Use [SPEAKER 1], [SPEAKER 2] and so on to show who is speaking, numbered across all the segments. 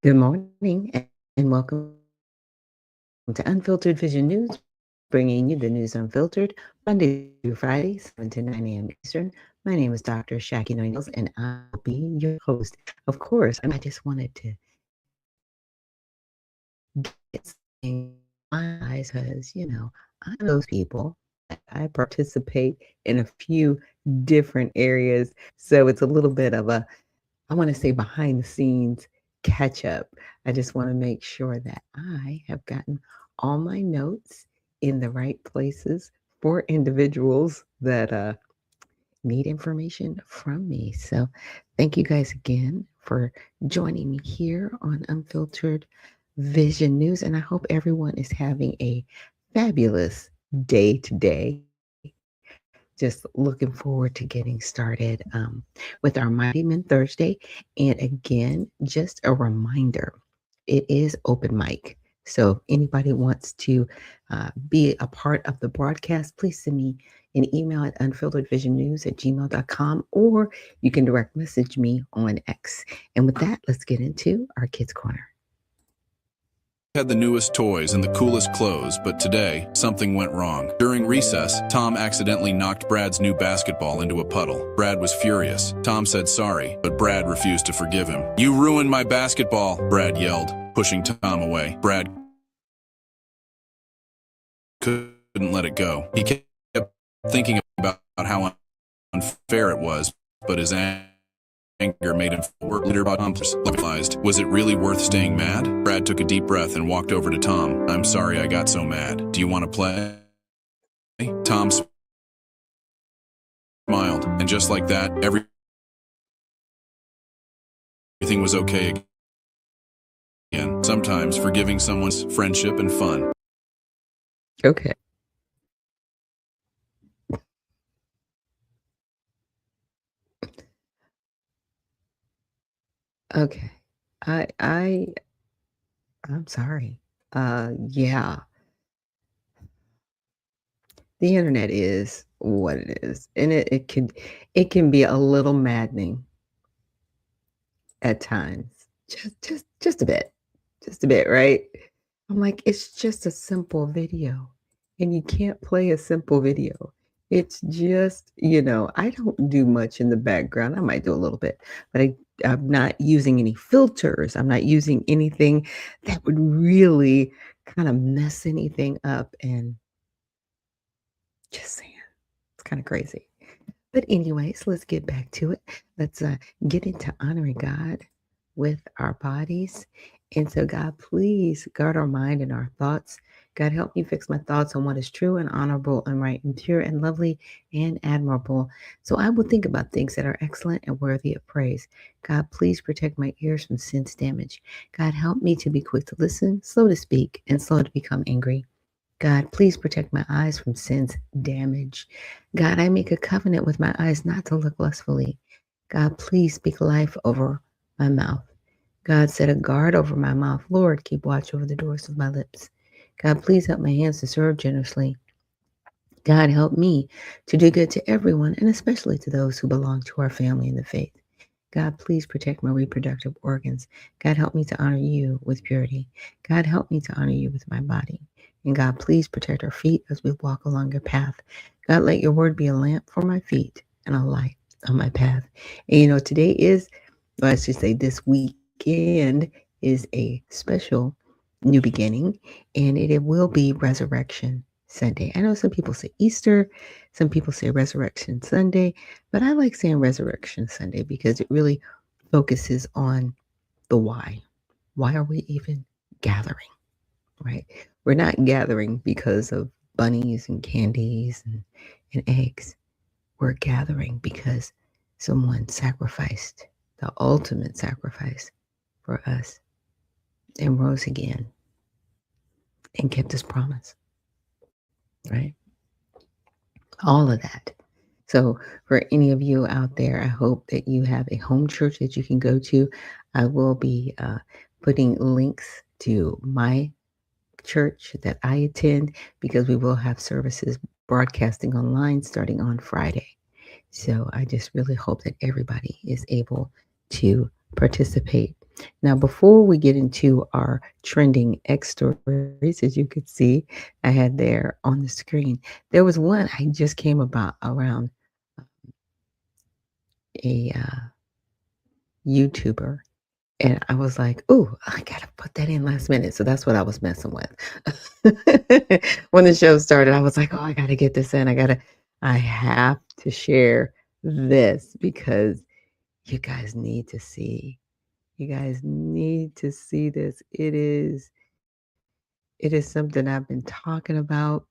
[SPEAKER 1] Good morning and welcome to Unfiltered Vision News, bringing you the news unfiltered Monday through Friday, 7 to 9 a.m. Eastern. My name is Dr. Ashaki Noni Nichols, and I'll be your host. Of course, I just wanted to get something my eyes because, I'm those people. I participate in a few different areas. So it's a little bit of I want to say behind the scenes catch up. I just want to make sure that I have gotten all my notes in the right places for individuals that need information from me. So, thank you guys again for joining me here on Unfiltered Vision News. And I hope everyone is having a fabulous day today. Just looking forward to getting started with our Mighty Men Thursday. And again, just a reminder, it is open mic. So if anybody wants to be a part of the broadcast, please send me an email at unfilteredvisionnews@gmail.com, or you can direct message me on X. And with that, let's get into our Kids Corner.
[SPEAKER 2] Had the newest toys and the coolest clothes, but today, something went wrong. During recess, Tom accidentally knocked Brad's new basketball into a puddle. Brad was furious. Tom said sorry, but Brad refused to forgive him. "You ruined my basketball," Brad yelled, pushing Tom away. Brad couldn't let it go. He kept thinking about how unfair it was, but his anger made him work later. Tom realized, was it really worth staying mad? Brad took a deep breath and walked over to Tom. "I'm sorry I got so mad. Do you want to play?" Tom smiled, and just like that, everything was okay again. Sometimes forgiving someone's friendship and fun.
[SPEAKER 1] Okay. Okay. I I I'm sorry. Yeah. The internet is what it is, and it can be a little maddening at times. Just a bit. Just a bit, right? I'm like, it's just a simple video, and you can't play a simple video. It's just, I don't do much in the background. I might do a little bit, but I'm not using any filters. I'm not using anything that would really kind of mess anything up. And just saying, it's kind of crazy. But anyways, let's get back to it. Let's get into honoring God with our bodies. And so, God, please guard our mind and our thoughts. God, help me fix my thoughts on what is true and honorable and right and pure and lovely and admirable. So I will think about things that are excellent and worthy of praise. God, please protect my ears from sin's damage. God, help me to be quick to listen, slow to speak, and slow to become angry. God, please protect my eyes from sin's damage. God, I make a covenant with my eyes not to look lustfully. God, please speak life over my mouth. God, set a guard over my mouth. Lord, keep watch over the doors of my lips. God, please help my hands to serve generously. God, help me to do good to everyone, and especially to those who belong to our family in the faith. God, please protect my reproductive organs. God, help me to honor you with purity. God, help me to honor you with my body. And God, please protect our feet as we walk along your path. God, let your word be a lamp for my feet and a light on my path. And today is, well, let's just say this weekend is a special new beginning, and it will be Resurrection Sunday. I know some people say Easter, some people say Resurrection Sunday, but I like saying Resurrection Sunday because it really focuses on the why. Why are we even gathering, right? We're not gathering because of bunnies and candies and eggs. We're gathering because someone sacrificed the ultimate sacrifice for us and rose again and kept his promise, right? All of that. So, for any of you out there, I hope that you have a home church that you can go to. I will be putting links to my church that I attend because we will have services broadcasting online starting on Friday. So, I just really hope that everybody is able to participate. Now, before we get into our trending X stories, as you could see, I had there on the screen, there was one I just came about around a YouTuber. And I was like, "Ooh, I gotta put that in last minute." So that's what I was messing with. When the show started, I was like, "Oh, I gotta get this in. I have to share this because you guys need to see. You guys need to see this. It is something I've been talking about,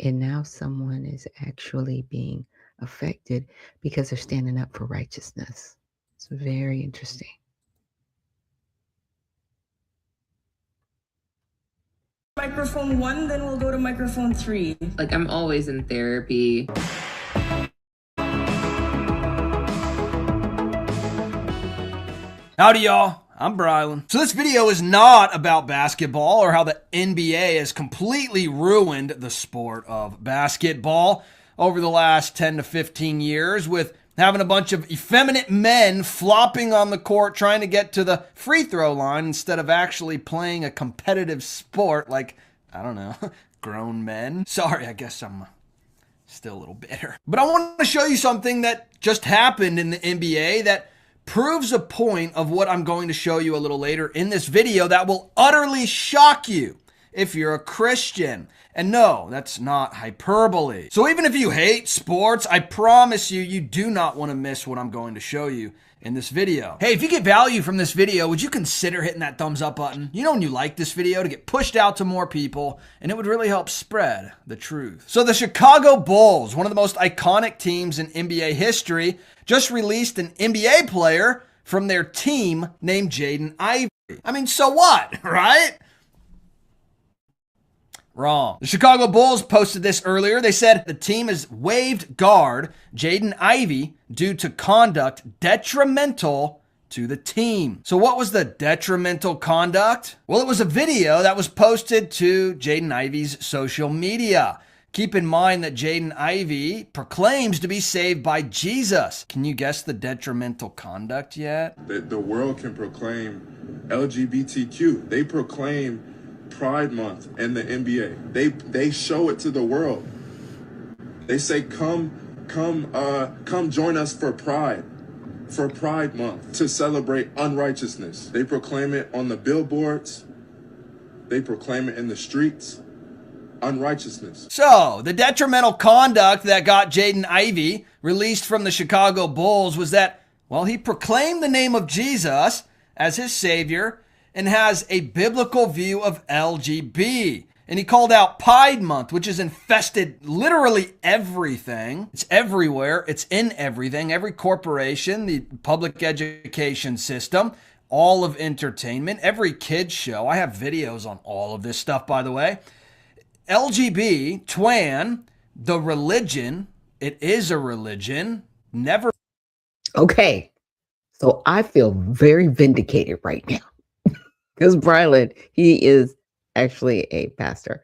[SPEAKER 1] and now someone is actually being affected because they're standing up for righteousness. It's very interesting.
[SPEAKER 3] Microphone 1, then we'll go to microphone 3.
[SPEAKER 4] Like, I'm always in therapy.
[SPEAKER 5] Howdy, y'all. I'm Brylan. So this video is not about basketball or how the NBA has completely ruined the sport of basketball over the last 10 to 15 years with having a bunch of effeminate men flopping on the court trying to get to the free throw line instead of actually playing a competitive sport like, I don't know, grown men. Sorry, I guess I'm still a little bitter. But I want to show you something that just happened in the NBA that proves a point of what I'm going to show you a little later in this video that will utterly shock you if you're a Christian. And no, that's not hyperbole. So even if you hate sports, I promise you, you do not want to miss what I'm going to show you in this video. Hey, if you get value from this video, would you consider hitting that thumbs up button? You know when you like this video to get pushed out to more people, and it would really help spread the truth. So the Chicago Bulls, one of the most iconic teams in NBA history, just released an NBA player from their team named Jaden Ivey. I mean, so what, right? Wrong. The Chicago Bulls posted this earlier. They said the team has waived guard Jaden Ivey due to conduct detrimental to the team. So what was the detrimental conduct? Well, it was a video that was posted to Jaden Ivey's social media. Keep in mind that Jaden Ivey proclaims to be saved by Jesus. Can you guess the detrimental conduct yet?
[SPEAKER 6] The world can proclaim LGBTQ. They proclaim Pride Month in the NBA. They show it to the world. They say, come join us for Pride Month to celebrate unrighteousness. They proclaim it on the billboards. They proclaim it in the streets. Unrighteousness.
[SPEAKER 5] So, the detrimental conduct that got Jaden Ivey released from the Chicago Bulls was that, well, he proclaimed the name of Jesus as his savior and has a biblical view of LGB. And he called out Pride Month, which has infested literally everything. It's everywhere. It's in everything. Every corporation, the public education system, all of entertainment, every kid's show. I have videos on all of this stuff, by the way. LGB, Twan, the religion, it is a religion, never.
[SPEAKER 1] Okay, so I feel very vindicated right now because Brylan, he is actually a pastor.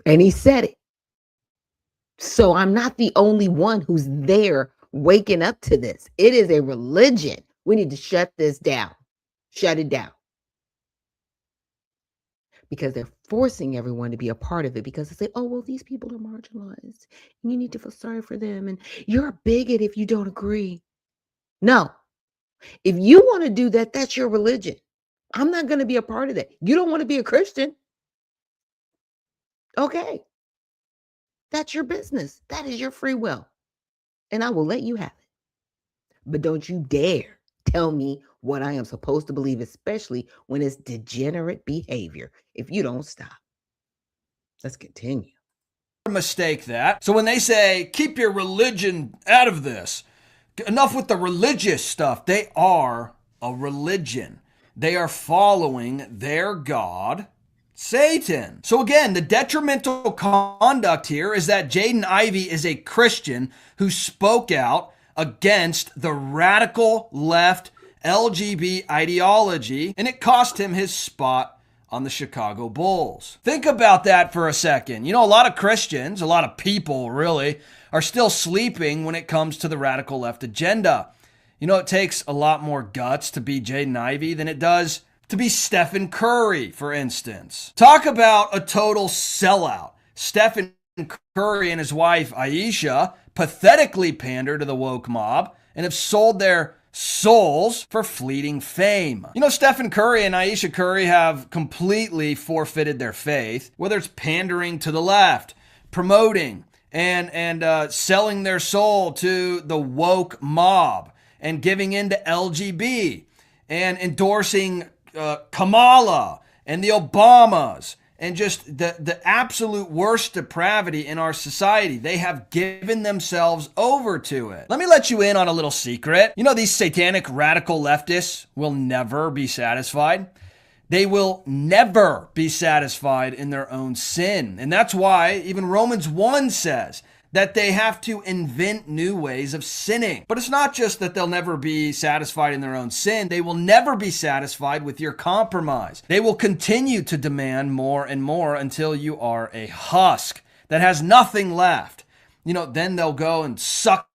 [SPEAKER 1] And he said it. So I'm not the only one who's there waking up to this. It is a religion. We need to shut this down. Shut it down. Because they're forcing everyone to be a part of it because they say, oh, well, these people are marginalized and you need to feel sorry for them. And you're a bigot if you don't agree. No, if you want to do that, that's your religion. I'm not going to be a part of that. You don't want to be a Christian. Okay. That's your business. That is your free will. And I will let you have it. But don't you dare tell me what I am supposed to believe, especially when it's degenerate behavior, if you don't stop. Let's continue.
[SPEAKER 5] Mistake that. So when they say, keep your religion out of this, enough with the religious stuff. They are a religion. They are following their God, Satan. So again, the detrimental conduct here is that Jaden Ivey is a Christian who spoke out against the radical left LGB ideology, and it cost him his spot on the Chicago Bulls. Think about that for a second. You know, a lot of Christians, a lot of people really, are still sleeping when it comes to the radical left agenda. You know, it takes a lot more guts to be Jaden Ivey than it does to be Stephen Curry, for instance. Talk about a total sellout. Stephen Curry and his wife, Ayesha, pathetically pander to the woke mob and have sold their souls for fleeting fame. You know, Stephen Curry and Ayesha Curry have completely forfeited their faith, whether it's pandering to the left, promoting and selling their soul to the woke mob and giving in to LGB and endorsing Kamala and the Obamas and just the absolute worst depravity in our society. They have given themselves over to it. Let me let you in on a little secret. You know, these satanic radical leftists will never be satisfied. They will never be satisfied in their own sin. And that's why even Romans 1 says that they have to invent new ways of sinning. But it's not just that they'll never be satisfied in their own sin. They will never be satisfied with your compromise. They will continue to demand more and more until you are a husk that has nothing left. You know, then they'll go and suck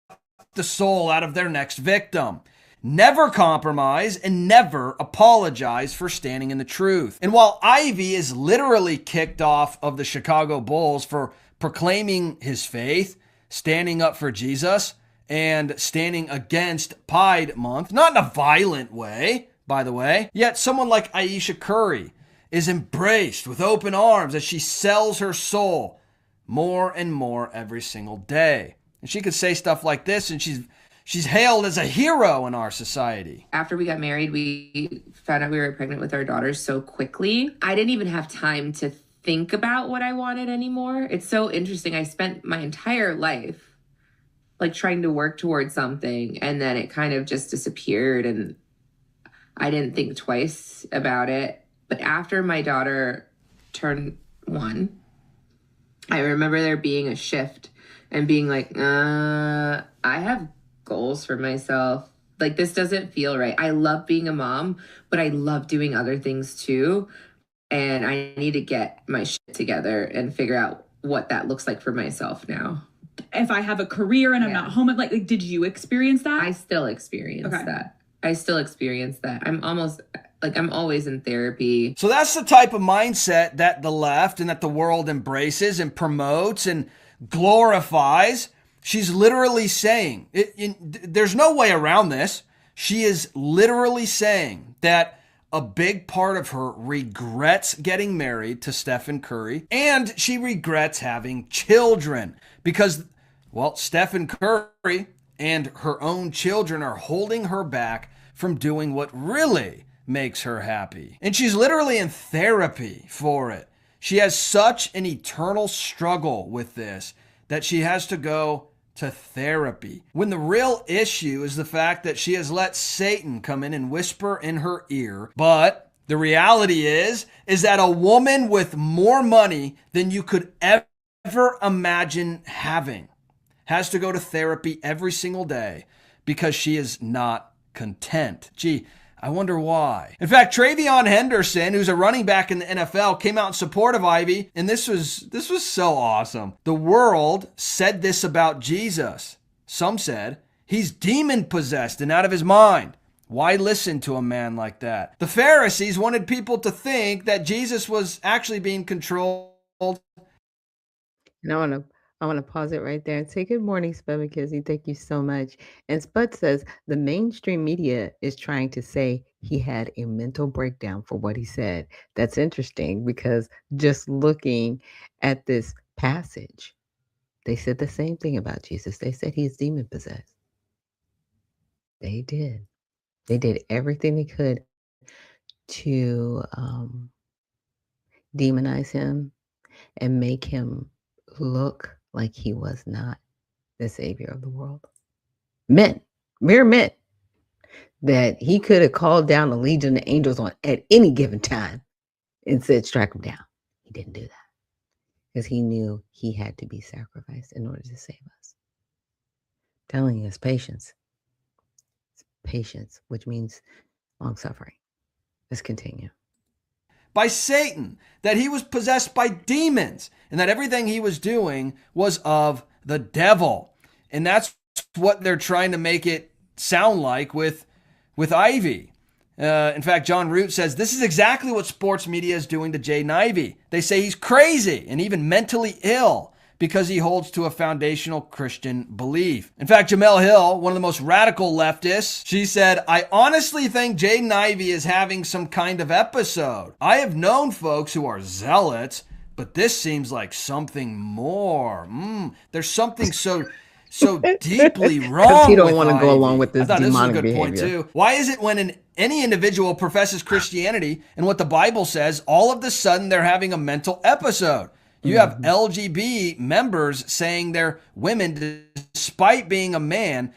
[SPEAKER 5] the soul out of their next victim. Never compromise and never apologize for standing in the truth. And while Ivy is literally kicked off of the Chicago Bulls for proclaiming his faith, standing up for Jesus, and standing against Pride Month, not in a violent way, by the way, yet someone like Ayesha Curry is embraced with open arms as she sells her soul more and more every single day. And she could say stuff like this, and she's hailed as a hero in our society.
[SPEAKER 4] After we got married, we found out we were pregnant with our daughters so quickly. I didn't even have time to think about what I wanted anymore. It's so interesting. I spent my entire life like trying to work towards something, and then it kind of just disappeared, and I didn't think twice about it. But after my daughter turned 1, I remember there being a shift and being like, I have goals for myself. Like, this doesn't feel right. I love being a mom, but I love doing other things too. And I need to get my shit together and figure out what that looks like for myself now.
[SPEAKER 7] If I have a career and I'm not home, like, did you experience that?
[SPEAKER 4] I still experience that. I still experience that. I'm always in therapy.
[SPEAKER 5] So that's the type of mindset that the left and that the world embraces and promotes and glorifies. She's literally saying, there's no way around this. She is literally saying that a big part of her regrets getting married to Stephen Curry, and she regrets having children because, well, Stephen Curry and her own children are holding her back from doing what really makes her happy. And she's literally in therapy for it. She has such an eternal struggle with this that she has to go to therapy, when the real issue is the fact that she has let Satan come in and whisper in her ear. But the reality is that a woman with more money than you could ever imagine having has to go to therapy every single day because she is not content. Gee, I wonder why. In fact, Travion Henderson, who's a running back in the NFL, came out in support of Ivy, and this was so awesome. The world said this about Jesus. Some said, he's demon-possessed and out of his mind. Why listen to a man like that? The Pharisees wanted people to think that Jesus was actually being controlled.
[SPEAKER 1] And I want to pause it right there and say good morning, Spud McKenzie. Thank you so much. And Spud says the mainstream media is trying to say he had a mental breakdown for what he said. That's interesting because just looking at this passage, they said the same thing about Jesus. They said he's demon possessed. They did. They did everything they could to demonize him and make him look like he was not the savior of the world. Mere men, that he could have called down a legion of angels at any given time and said, strike him down. He didn't do that because he knew he had to be sacrificed in order to save us. Telling us patience. Patience, which means long suffering. Let's continue.
[SPEAKER 5] By Satan, that he was possessed by demons, and that everything he was doing was of the devil. And that's what they're trying to make it sound like with Ivy. In fact, John Root says, this is exactly what sports media is doing to Jaden Ivey. They say he's crazy and even mentally ill because he holds to a foundational Christian belief. In fact, Jamel Hill, one of the most radical leftists, she said, I honestly think Jaden Ivey is having some kind of episode. I have known folks who are zealots, but this seems like something more. There's something so deeply wrong.
[SPEAKER 1] Because he don't
[SPEAKER 5] with
[SPEAKER 1] want to
[SPEAKER 5] Ivy.
[SPEAKER 1] go along with this
[SPEAKER 5] I thought this was a
[SPEAKER 1] demonic
[SPEAKER 5] good point
[SPEAKER 1] behavior.
[SPEAKER 5] too. Why is it when any individual professes Christianity and what the Bible says, all of a sudden they're having a mental episode? You have LGB members saying they're women despite being a man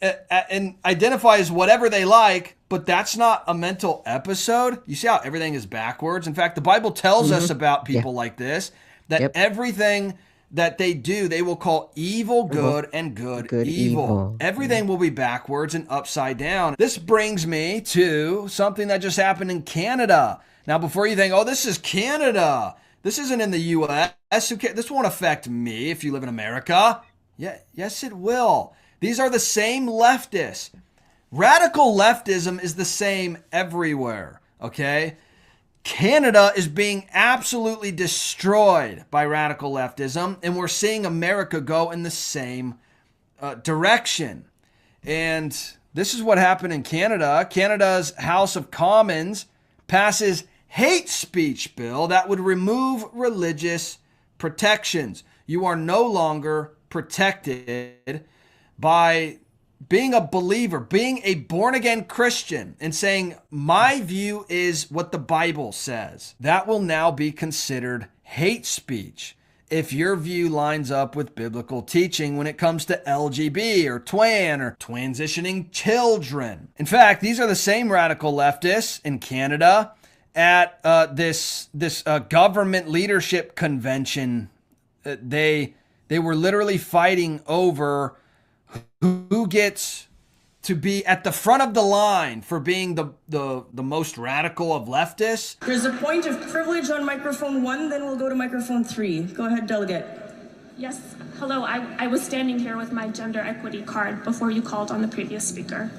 [SPEAKER 5] and identify as whatever they like, but that's not a mental episode. You see how everything is backwards? In fact, the Bible tells us about people like this, that everything that they do, they will call evil good and good evil. Everything will be backwards and upside down. This brings me to something that just happened in Canada. Now, before you think, oh, this is Canada, this isn't in the U.S., this won't affect me if you live in America. Yeah, yes, it will. These are the same leftists. Radical leftism is the same everywhere, okay? Canada is being absolutely destroyed by radical leftism, and we're seeing America go in the same direction. And this is what happened in Canada. Canada's House of Commons passes hate speech bill that would remove religious protections. You are no longer protected by being a believer, being a born-again Christian, and saying, my view is what the Bible says. That will now be considered hate speech if your view lines up with biblical teaching when it comes to LGB or TWAN or transitioning children. In fact, these are the same radical leftists in Canada at this government leadership convention. They were literally fighting over who gets to be at the front of the line for being the most radical of leftists.
[SPEAKER 3] There's a point of privilege on microphone 1, then we'll go to microphone 3. Go ahead, delegate.
[SPEAKER 8] Yes, hello. I was standing here with my gender equity card before you called on the previous speaker.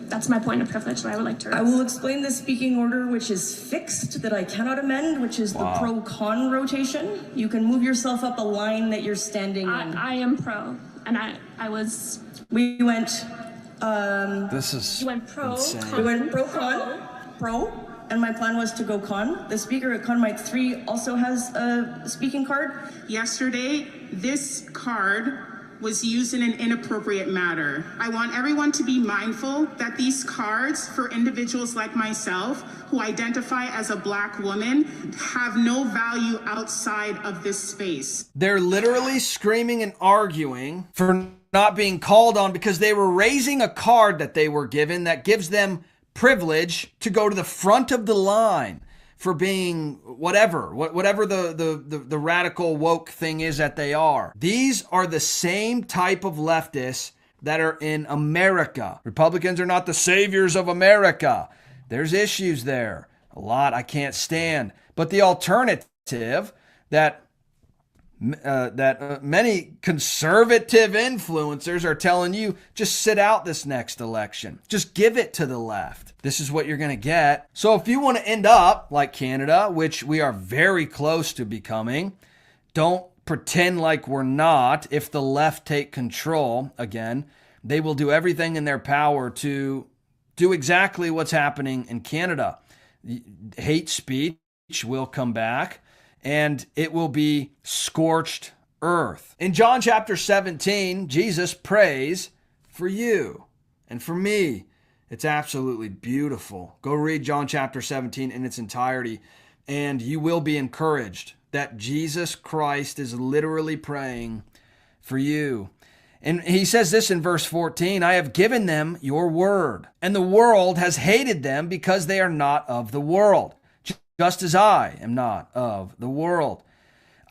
[SPEAKER 8] That's my point of privilege that I would like to raise.
[SPEAKER 3] I will explain the speaking order, which is fixed, that I cannot amend, which is the pro-con rotation. You can move yourself up a line that you're standing in.
[SPEAKER 8] I am pro, and I was...
[SPEAKER 3] We went...
[SPEAKER 5] This is
[SPEAKER 8] You went pro,
[SPEAKER 5] insane.
[SPEAKER 8] con.
[SPEAKER 3] We went pro, and my plan was to go con. The speaker at con mic 3 also has a speaking card.
[SPEAKER 9] Yesterday, this card was used in an inappropriate manner. I want everyone to be mindful that these cards for individuals like myself who identify as a Black woman have no value outside of this space.
[SPEAKER 5] They're literally screaming and arguing for not being called on because they were raising a card that they were given that gives them privilege to go to the front of the line for being whatever the radical woke thing is that they are. These are the same type of leftists that are in America. Republicans are not the saviors of America. There's issues there. A lot I can't stand. But the alternative that many conservative influencers are telling you, just sit out this next election. Just give it to the left. This is what you're going to get. So if you want to end up like Canada, which we are very close to becoming, don't pretend like we're not. If the left take control, again, they will do everything in their power to do exactly what's happening in Canada. Hate speech will come back, and it will be scorched earth. In John chapter 17, Jesus prays for you and for me. It's absolutely beautiful. Go read John chapter 17 in its entirety, and you will be encouraged that Jesus Christ is literally praying for you. And he says this in verse 14, I have given them your word, and the world has hated them because they are not of the world, just as I am not of the world.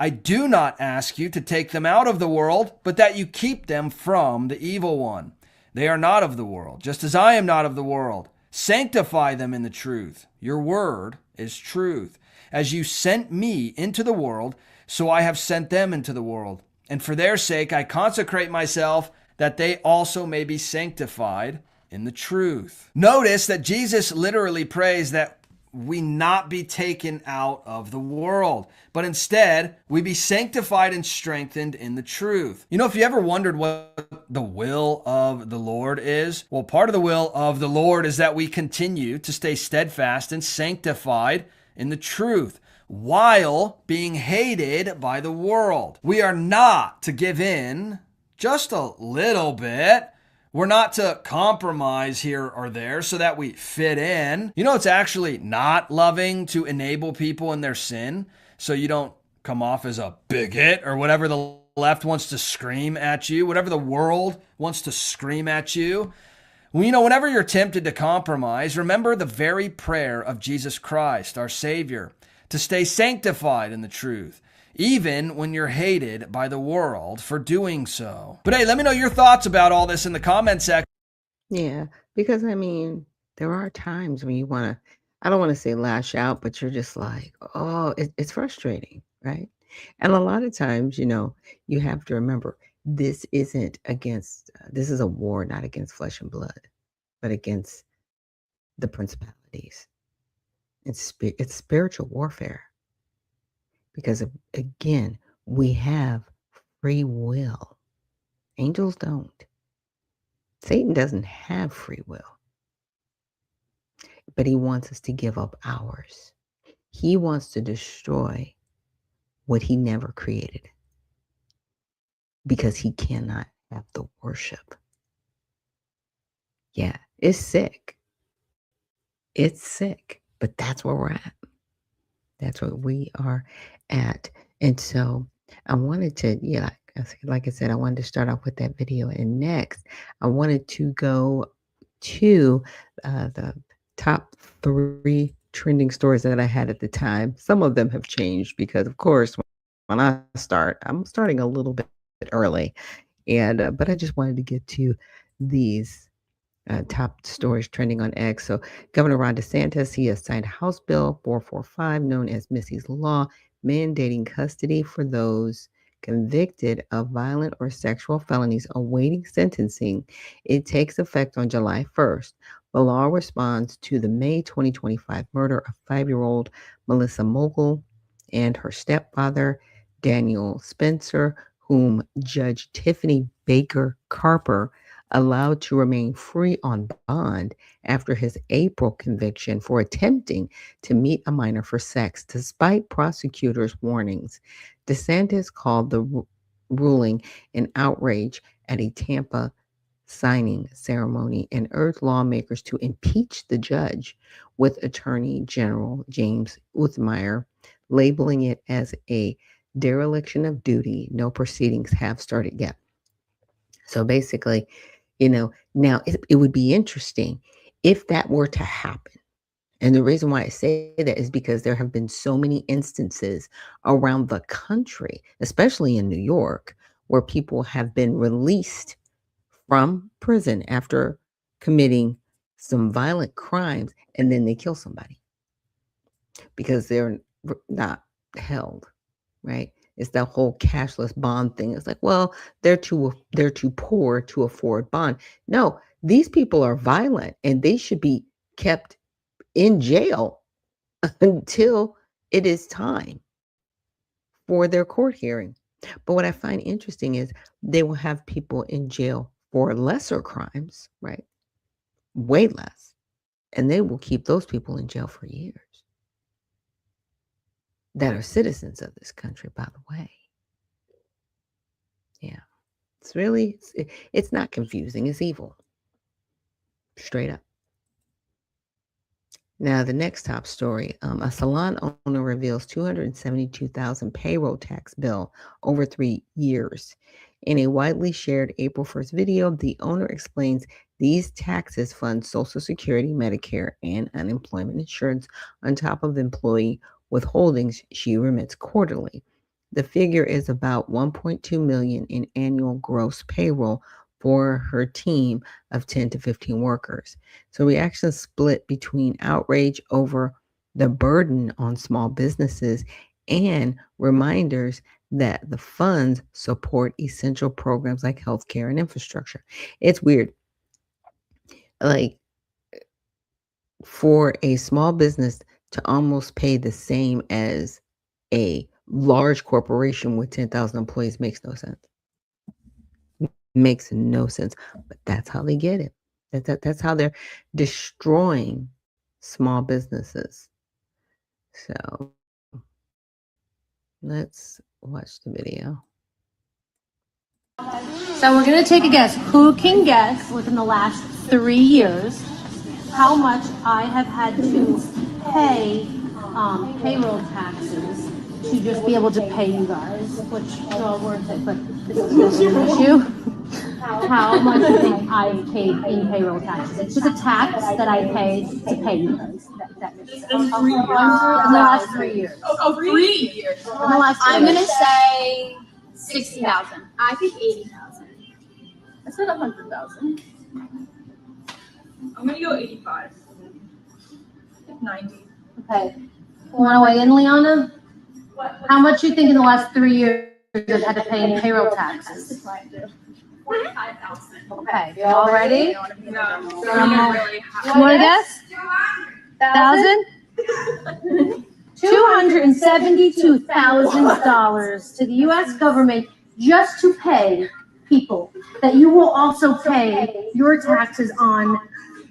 [SPEAKER 5] I do not ask you to take them out of the world, but that you keep them from the evil one. They are not of the world, just as I am not of the world. Sanctify them in the truth. Your word is truth. As you sent me into the world, so I have sent them into the world. And for their sake I consecrate myself, that they also may be sanctified in the truth. Notice that Jesus literally prays that we not be taken out of the world, but instead we be sanctified and strengthened in the truth. You know, if you ever wondered what the will of the Lord is, well, part of the will of the Lord is that we continue to stay steadfast and sanctified in the truth while being hated by the world. We are not to give in just a little bit. We're not to compromise here or there so that we fit in. You know, it's actually not loving to enable people in their sin so you don't come off as a bigot or whatever the left wants to scream at you, whatever the world wants to scream at you. Well, you know, whenever you're tempted to compromise, remember the very prayer of Jesus Christ, our Savior, to stay sanctified in the truth, even when you're hated by the world for doing so. But hey, let me know your thoughts about all this in the comment section.
[SPEAKER 1] Yeah, because I mean, there are times when you want to, I don't want to say lash out, but you're just like, oh, it's frustrating, right? And a lot of times, you have to remember this isn't against, this is a war not against flesh and blood, but against the principalities. It's spiritual warfare because, again, we have free will. Angels don't. Satan doesn't have free will, but he wants us to give up ours. He wants to destroy what he never created because he cannot have the worship. Yeah, it's sick. It's sick, but that's where we're at. That's what we are at. And so I wanted to, like I said, I wanted to start off with that video. And next, I wanted to go to the top 3 trending stories that I had at the time. Some of them have changed because, of course, when I'm starting a little bit early. And but I just wanted to get to these top stories trending on X. So Governor Ron DeSantis, he has signed House Bill 445, known as Missy's Law, mandating custody for those convicted of violent or sexual felonies awaiting sentencing. It takes effect on July 1st. The law responds to the May 2025 murder of 5-year-old Melissa Mogul and her stepfather, Daniel Spencer, whom Judge Tiffany Baker Carper allowed to remain free on bond after his April conviction for attempting to meet a minor for sex, despite prosecutors' warnings. DeSantis called the ruling an outrage at a Tampa signing ceremony and urged lawmakers to impeach the judge, with Attorney General James Uthmeier labeling it as a dereliction of duty. No proceedings have started yet. So basically, now it would be interesting if that were to happen. And the reason why I say that is because there have been so many instances around the country, especially in New York, where people have been released from prison after committing some violent crimes and then they kill somebody because they're not held, right? It's that whole cashless bond thing. It's like, well, they're too poor to afford bond. No, these people are violent and they should be kept in jail until it is time for their court hearing. But what I find interesting is they will have people in jail for lesser crimes, right? Way less. And they will keep those people in jail for years that are citizens of this country, by the way. Yeah. It's not confusing. It's evil. Straight up. Now, the next top story, a salon owner reveals $272,000 payroll tax bill over 3 years. In a widely shared April 1st video, the owner explains these taxes fund Social Security, Medicare, and unemployment insurance on top of employee withholdings she remits quarterly. The figure is about $1.2 million in annual gross payroll for her team of 10 to 15 workers. So reactions split between outrage over the burden on small businesses and reminders that the funds support essential programs like healthcare and infrastructure. It's weird. Like, for a small business to almost pay the same as a large corporation with 10,000 employees makes no sense. Makes no sense. But that's how they get it. That's how they're destroying small businesses. So let's watch the video.
[SPEAKER 10] So we're going to take a guess. Who can guess within the last 3 years how much I have had to pay payroll taxes to just be able to pay you guys, which is all worth it, but this is an issue. How much do you think I've paid in payroll taxes? It's just a tax that I pay to pay you guys. In the last 3 years.
[SPEAKER 11] Oh, 3 years.
[SPEAKER 10] In the last 3
[SPEAKER 11] I'm
[SPEAKER 10] years.
[SPEAKER 11] gonna say 60,000. I think 80,000. I said 100,000.
[SPEAKER 8] I'm gonna go 85. 90.
[SPEAKER 10] Okay. You want to weigh in, Liana? How much do you think in the last 3 years I've had to pay in payroll taxes?
[SPEAKER 11] 45,000.
[SPEAKER 10] Okay, you all ready?
[SPEAKER 8] No.
[SPEAKER 10] You want to guess? 1,000? $272,000 to the U.S. government just to pay people that you will also pay your taxes on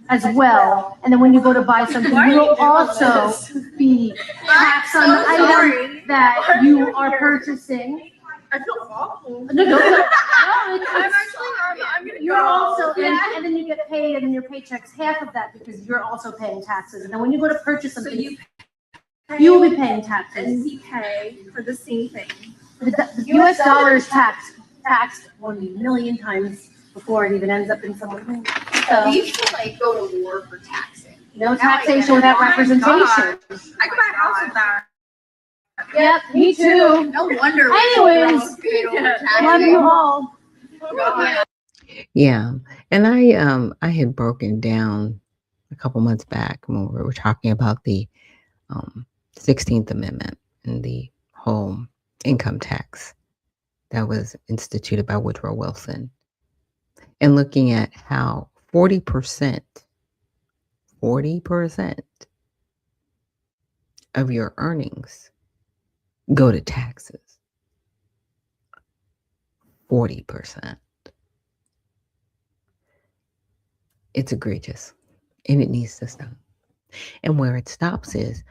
[SPEAKER 10] as well. And then when you go to buy something, you will also be taxed on the item that you are purchasing.
[SPEAKER 8] I feel awful.
[SPEAKER 10] No,
[SPEAKER 8] I'm gonna
[SPEAKER 10] you're also, and then you get paid, and then your paycheck's half of that because you're also paying taxes. And then when you go to purchase something, you will be paying taxes.
[SPEAKER 8] And we pay for the same thing.
[SPEAKER 10] The U.S. dollar is taxed 1 million times before it even ends up in someone's hand. So,
[SPEAKER 11] We used to like go to war for taxing.
[SPEAKER 10] no taxation without representation.
[SPEAKER 8] I could buy a house with that.
[SPEAKER 10] Yep, me too.
[SPEAKER 11] No wonder.
[SPEAKER 10] Anyways, love you all.
[SPEAKER 1] Yeah. And I had broken down a couple months back when we were talking about the 16th Amendment and the whole income tax that was instituted by Woodrow Wilson, and looking at how 40% of your earnings go to taxes. 40%. It's egregious, and it needs to stop. And where it stops is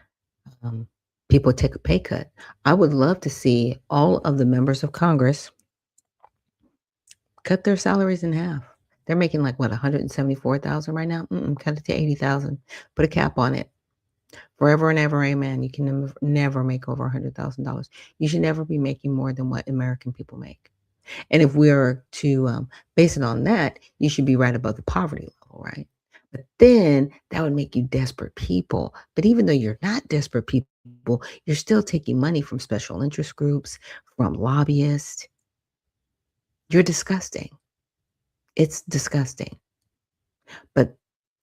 [SPEAKER 1] people take a pay cut. I would love to see all of the members of Congress cut their salaries in half. They're making like what, 174,000 right now? Cut it to 80,000. Put a cap on it. Forever and ever, amen. You can never make over $100,000. You should never be making more than what American people make. And if we are to base it on that, you should be right above the poverty level, right? But then that would make you desperate people. But even though you're not desperate people, you're still taking money from special interest groups, from lobbyists. You're disgusting. It's disgusting. But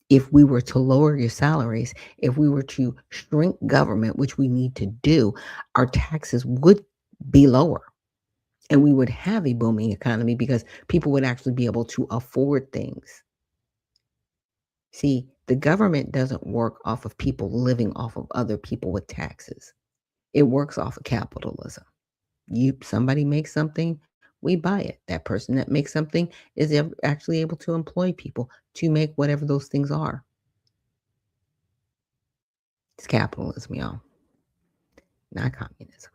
[SPEAKER 1] if we were to lower your salaries, if we were to shrink government, which we need to do, our taxes would be lower. And we would have a booming economy because people would actually be able to afford things. See, the government doesn't work off of people living off of other people with taxes. It works off of capitalism. Somebody makes something, we buy it. That person that makes something is actually able to employ people to make whatever those things are. It's capitalism, y'all, not communism.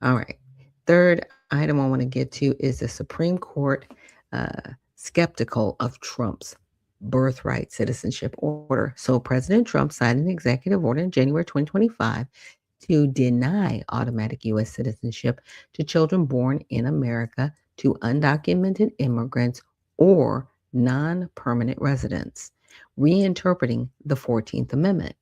[SPEAKER 1] All right. Third item I want to get to is the Supreme Court skeptical of Trump's birthright citizenship order. So President Trump signed an executive order in January 2025 to deny automatic U.S. citizenship to children born in America to undocumented immigrants or non-permanent residents, reinterpreting the 14th Amendment.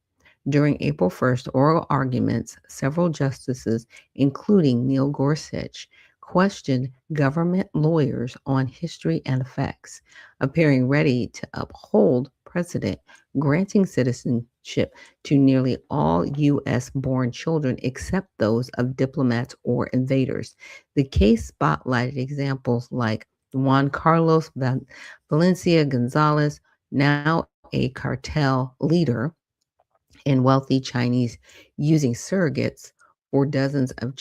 [SPEAKER 1] During April 1st oral arguments, several justices, including Neil Gorsuch, questioned government lawyers on history and effects, appearing ready to uphold precedent granting citizenship to nearly all U.S. born children except those of diplomats or invaders. The case spotlighted examples like Juan Carlos Valencia Gonzalez, now a cartel leader, and wealthy Chinese using surrogates for dozens of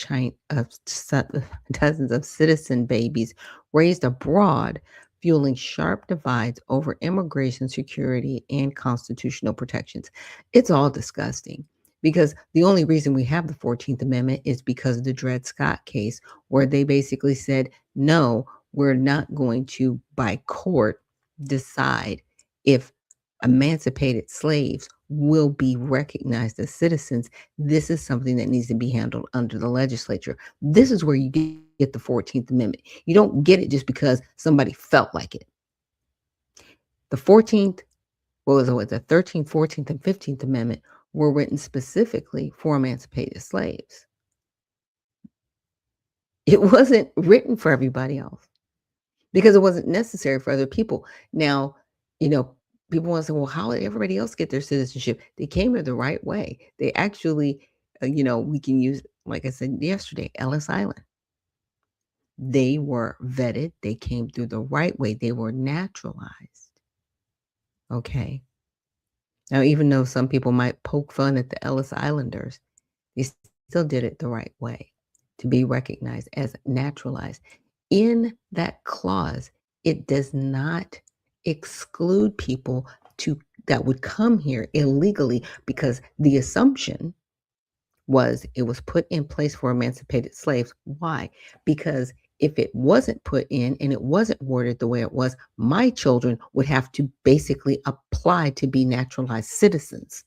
[SPEAKER 1] citizen babies raised abroad, fueling sharp divides over immigration security and constitutional protections. It's all disgusting because the only reason we have the 14th Amendment is because of the Dred Scott case, where they basically said, no, we're not going to, by court, decide if emancipated slaves will be recognized as citizens. This is something that needs to be handled under the legislature. This is where you get the 14th Amendment. You don't get it just because somebody felt like it. The 14th, the 13th, 14th, and 15th Amendment were written specifically for emancipated slaves. It wasn't written for everybody else because it wasn't necessary for other people. Now, people want to say, well, how did everybody else get their citizenship? They came here the right way. They actually, we can use, like I said yesterday, Ellis Island. They were vetted. They came through the right way. They were naturalized. Okay. Now, even though some people might poke fun at the Ellis Islanders, they still did it the right way to be recognized as naturalized. In that clause, it does not exclude people that would come here illegally, because the assumption was it was put in place for emancipated slaves. Why? Because if it wasn't put in and it wasn't worded the way it was, my children would have to basically apply to be naturalized citizens.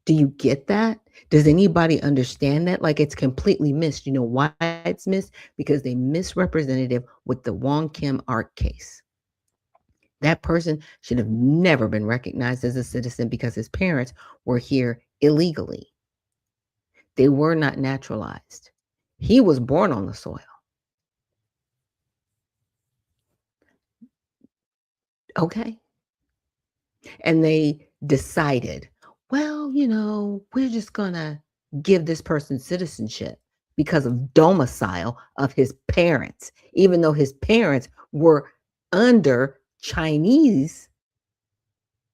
[SPEAKER 1] Do you get that? Does anybody understand that? Like, it's completely missed. You know why it's missed? Because they misrepresented it with the Wong Kim Ark case. That person should have never been recognized as a citizen because his parents were here illegally. They were not naturalized. He was born on the soil. Okay. And they decided, well, we're just going to give this person citizenship because of domicile of his parents, even though his parents were under Chinese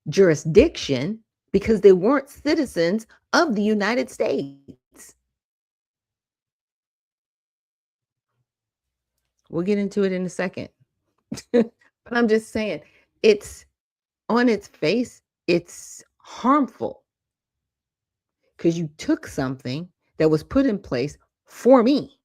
[SPEAKER 1] jurisdiction because they weren't citizens of the United States. We'll get into it in a second. But I'm just saying, it's on its face, it's harmful because you took something that was put in place for me.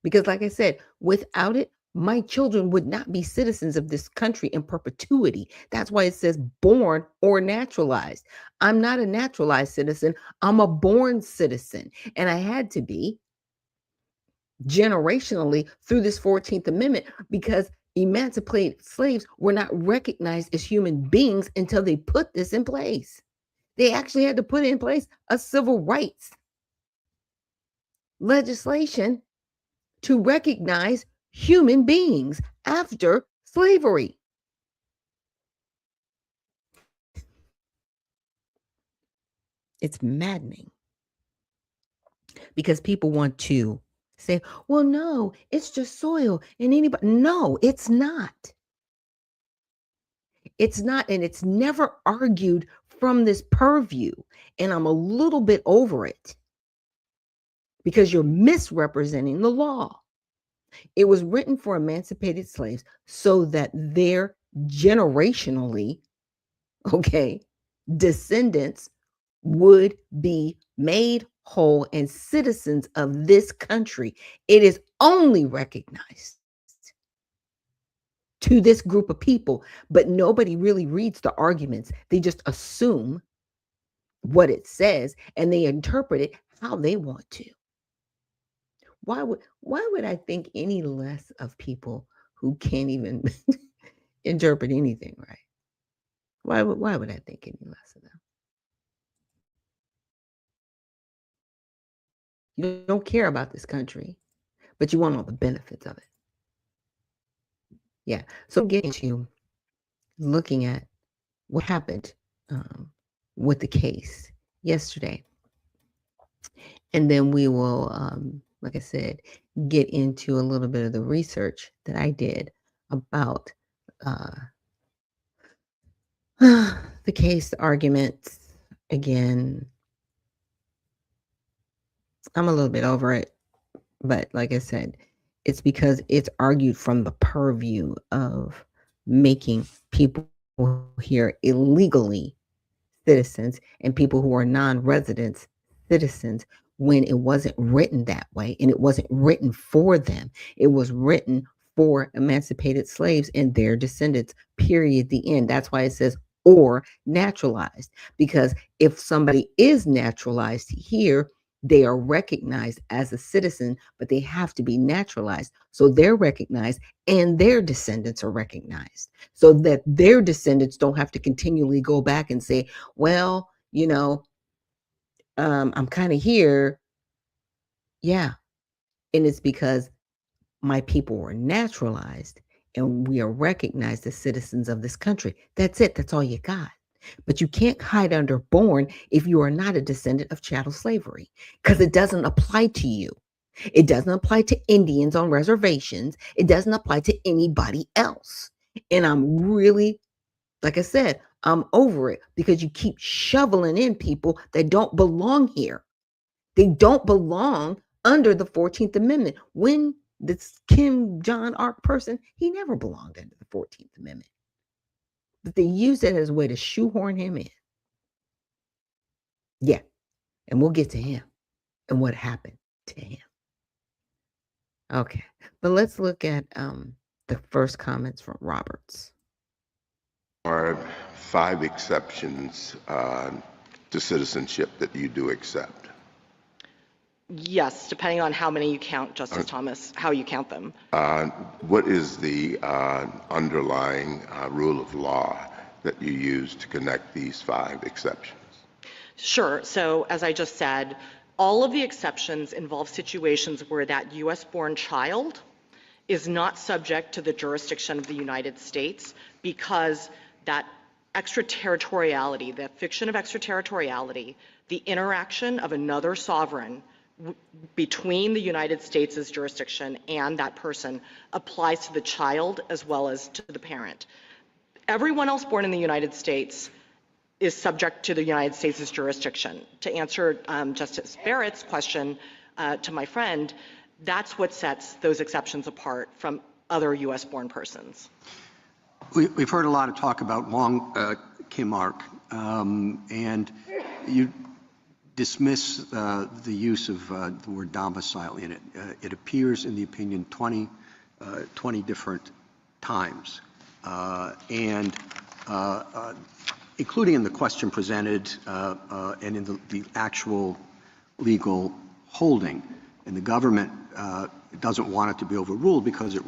[SPEAKER 1] Because like I said, without it, my children would not be citizens of this country in perpetuity. That's why it says born or naturalized. I'm not a naturalized citizen. I'm a born citizen. And I had to be generationally through this 14th Amendment, because emancipated slaves were not recognized as human beings until they put this in place. They actually had to put in place a civil rights legislation to recognize human beings after slavery. It's maddening because people want to say, well, no, it's just soil and anybody. No, it's not. It's not, and it's never argued from this purview. And I'm a little bit over it because you're misrepresenting the law. It was written for emancipated slaves so that their generationally, descendants would be made whole and citizens of this country. It is only recognized to this group of people, but nobody really reads the arguments. They just assume what it says and they interpret it how they want to. Why would I think any less of people who can't even interpret anything right? Why would I think any less of them? You don't care about this country, but you want all the benefits of it. Yeah. So get into looking at what happened with the case yesterday. And then we will, like I said, get into a little bit of the research that I did about the case, the arguments. Again, I'm a little bit over it, but like I said, it's because it's argued from the purview of making people here illegally citizens and people who are non-residents citizens, when it wasn't written that way, and it wasn't written for them. It was written for emancipated slaves and their descendants, period, the end. That's why it says or naturalized, because if somebody is naturalized here, they are recognized as a citizen, but they have to be naturalized. So they're recognized and their descendants are recognized, so that their descendants don't have to continually go back and say, well, I'm kind of here. Yeah. And it's because my people were naturalized and we are recognized as citizens of this country. That's it. That's all you got. But you can't hide under born if you are not a descendant of chattel slavery, because it doesn't apply to you. It doesn't apply to Indians on reservations. It doesn't apply to anybody else. And I'm really, like I said, I'm over it, because you keep shoveling in people that don't belong here. They don't belong under the 14th Amendment. When this Kim Jong-ark person, he never belonged under the 14th Amendment. But they use it as a way to shoehorn him in. Yeah. And we'll get to him and what happened to him. Okay. But let's look at the first comments from Roberts.
[SPEAKER 12] Are 5 exceptions to citizenship that you do accept?
[SPEAKER 13] Yes, depending on how many you count, Justice Thomas, how you count them.
[SPEAKER 12] What is the underlying rule of law that you use to connect these 5 exceptions?
[SPEAKER 13] Sure. So as I just said, all of the exceptions involve situations where that U.S.-born child is not subject to the jurisdiction of the United States, because that extraterritoriality, the fiction of extraterritoriality, the interaction of another sovereign between the United States' jurisdiction and that person applies to the child as well as to the parent. Everyone else born in the United States is subject to the United States' jurisdiction. To answer Justice Barrett's question to my friend, that's what sets those exceptions apart from other U.S.-born persons.
[SPEAKER 14] We've heard a lot of talk about Wong Kim Ark, and you dismiss the use of the word domicile in it. It appears in the opinion 20 different times, and including in the question presented and in the actual legal holding. And the government doesn't want it to be overruled because it's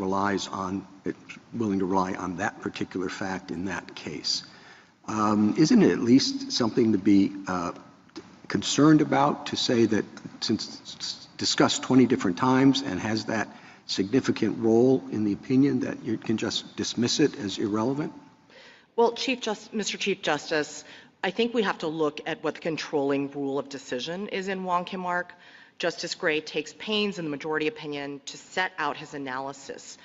[SPEAKER 14] willing to rely on that particular fact in that case. Isn't it at least something to be concerned about, to say that since it's discussed 20 different times and has that significant role in the opinion, that you can just dismiss it as irrelevant?
[SPEAKER 13] Well, Mr. Chief Justice, I think we have to look at what the controlling rule of decision is in Wong Kim Ark. Justice Gray takes pains in the majority opinion to set out his analysis.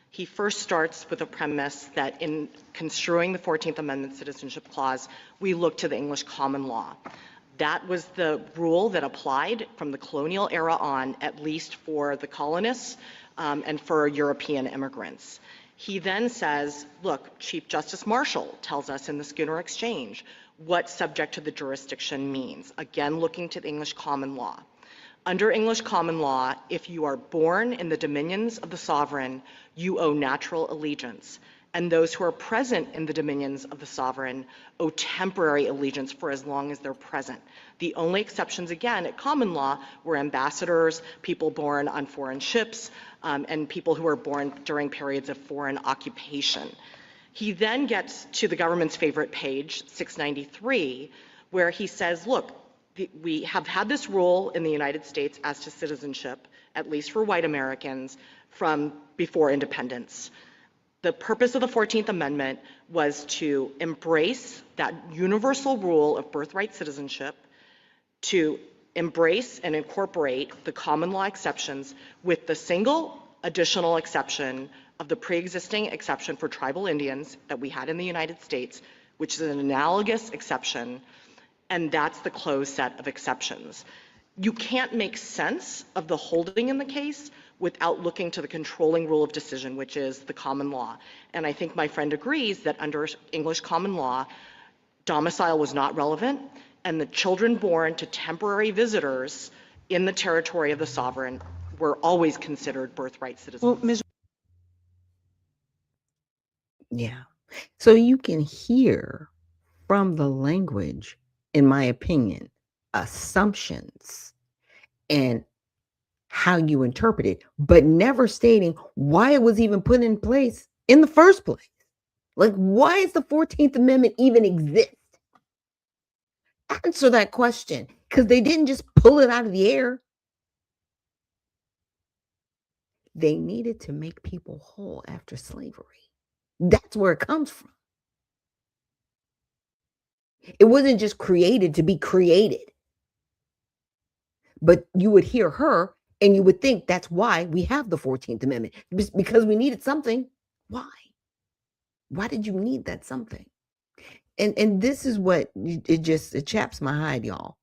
[SPEAKER 13] He first starts with a premise that in construing the 14th Amendment Citizenship Clause, we look to the English common law. That was the rule that applied from the colonial era on, at least for the colonists and for European immigrants. He then says, look, Chief Justice Marshall tells us in the Schooner Exchange what subject to the jurisdiction means, again looking to the English common law. Under English common law, if you are born in the dominions of the sovereign, you owe natural allegiance. And those who are present in the dominions of the sovereign owe temporary allegiance for as long as they're present. The only exceptions, again, at common law were ambassadors, people born on foreign ships, and people who were born during periods of foreign occupation. He then gets to the government's favorite page, 693, where he says, look, we have had this rule in the United States as to citizenship, at least for white Americans, from before independence. The purpose of the 14th Amendment was to embrace that universal rule of birthright citizenship, to embrace and incorporate the common law exceptions with the single additional exception of the pre-existing exception for tribal Indians that we had in the United States, which is an analogous exception, and that's the closed set of exceptions. You can't make sense of the holding in the case without looking to the controlling rule of decision, which is the common law. And I think my friend agrees that under English common law, domicile was not relevant, and the children born to temporary visitors in the territory of the sovereign were always considered birthright citizens.
[SPEAKER 14] Well, Ms.
[SPEAKER 1] Yeah. So you can hear from the language, in my opinion, assumptions and how you interpret it, but never stating why it was even put in place in the first place. Like, why does the 14th Amendment even exist? Answer that question, because they didn't just pull it out of the air. They needed to make people whole after slavery. That's where it comes from. It wasn't just created to be created. But you would hear her and you would think that's why we have the 14th Amendment, because we needed something. Why? Why did you need that something? And this is what it chaps my hide, y'all.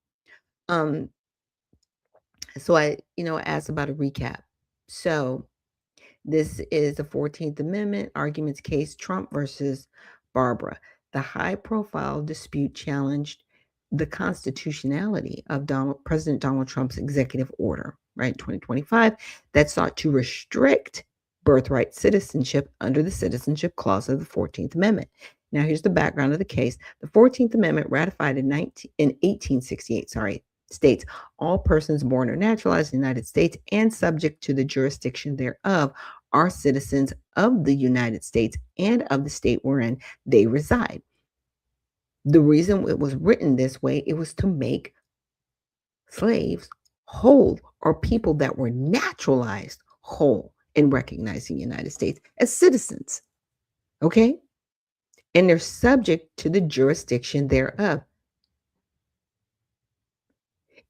[SPEAKER 1] So I asked about a recap. So this is the 14th Amendment arguments case, Trump versus Barbara. The high-profile dispute challenged the constitutionality of President Donald Trump's executive order, right, 2025, that sought to restrict birthright citizenship under the Citizenship Clause of the 14th Amendment. Now, here's the background of the case. The 14th Amendment, ratified in 1868, states all persons born or naturalized in the United States and subject to the jurisdiction thereof are citizens of the United States and of the state wherein they reside. The reason it was written this way, it was to make slaves whole, or people that were naturalized whole, in recognizing the United States as citizens. Okay? And they're subject to the jurisdiction thereof.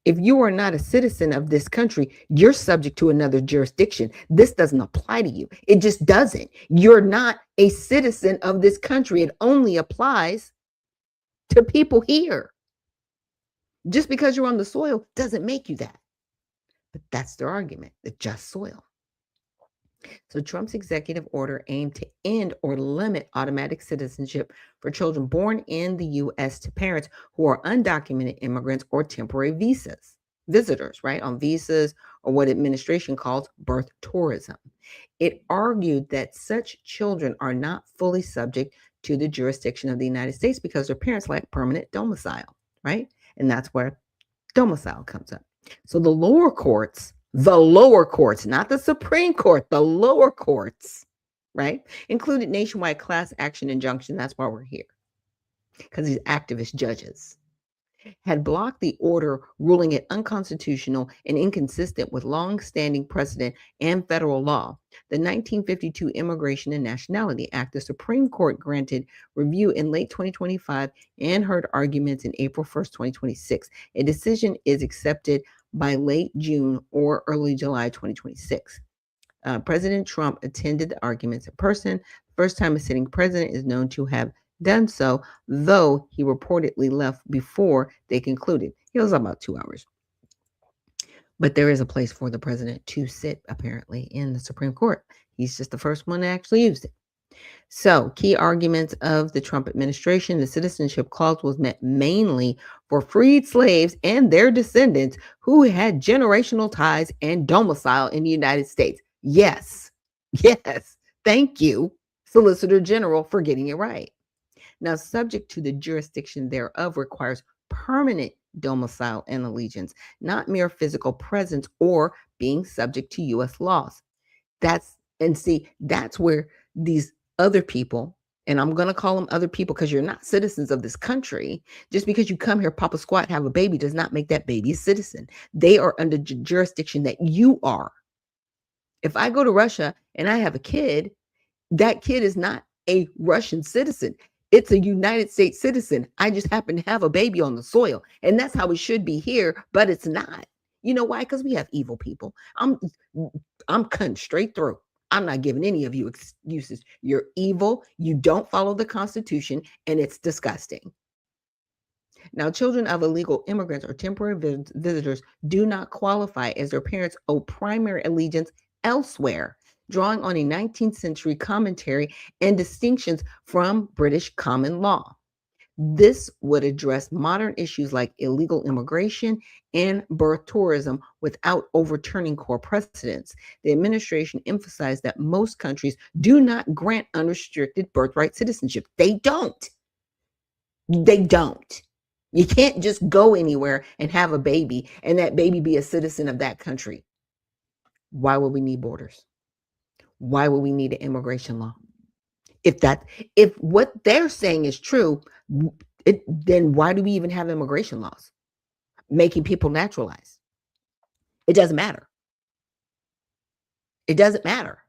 [SPEAKER 1] If you are not a citizen of this country, you're subject to another jurisdiction. This doesn't apply to you. It just doesn't. You're not a citizen of this country. It only applies to people here. Just because you're on the soil doesn't make you that. But that's their argument, the just soil. So Trump's executive order aimed to end or limit automatic citizenship for children born in the U.S. to parents who are undocumented immigrants or temporary visitors, right, on visas, or what administration calls birth tourism. It argued that such children are not fully subject to the jurisdiction of the United States because their parents lack permanent domicile, right? And that's where domicile comes up. So the lower courts, not the Supreme Court, the lower courts, right, included nationwide class action injunction. That's why we're here, because these activist judges had blocked the order, ruling it unconstitutional and inconsistent with long-standing precedent and federal law. The 1952 Immigration and Nationality Act, the Supreme Court granted review in late 2025 and heard arguments in April 1st, 2026. A decision is accepted by late June or early July 2026. President Trump attended the arguments in person. First time a sitting president is known to have done so, though he reportedly left before they concluded. He was about 2 hours. But there is a place for the president to sit, apparently, in the Supreme Court. He's just the first one to actually use it. So, key arguments of the Trump administration: the Citizenship Clause was meant mainly for freed slaves and their descendants who had generational ties and domicile in the United States. Yes. Thank you, Solicitor General, for getting it right. Now, subject to the jurisdiction thereof requires permanent domicile and allegiance, not mere physical presence or being subject to U.S. laws. That's where these other people, and I'm going to call them other people because you're not citizens of this country. Just because you come here, pop a squat, have a baby does not make that baby a citizen. They are under jurisdiction that you are. If I go to Russia and I have a kid That kid is not a Russian citizen. It's a United States citizen. I just happen to have a baby on the soil. And that's how it should be here, but it's not. You know why? Because we have evil people. I'm cutting straight through. I'm not giving any of you excuses. You're evil. You don't follow the Constitution, and it's disgusting. Now, children of illegal immigrants or temporary visitors do not qualify as their parents owe primary allegiance elsewhere, drawing on a 19th century commentary and distinctions from British common law. This would address modern issues like illegal immigration and birth tourism without overturning core precedents. The administration emphasized that most countries do not grant unrestricted birthright citizenship. They don't. They don't. You can't just go anywhere and have a baby and that baby be a citizen of that country. Why would we need borders? Why would we need an immigration law? If what they're saying is true, then why do we even have immigration laws making people naturalized? It doesn't matter. It doesn't matter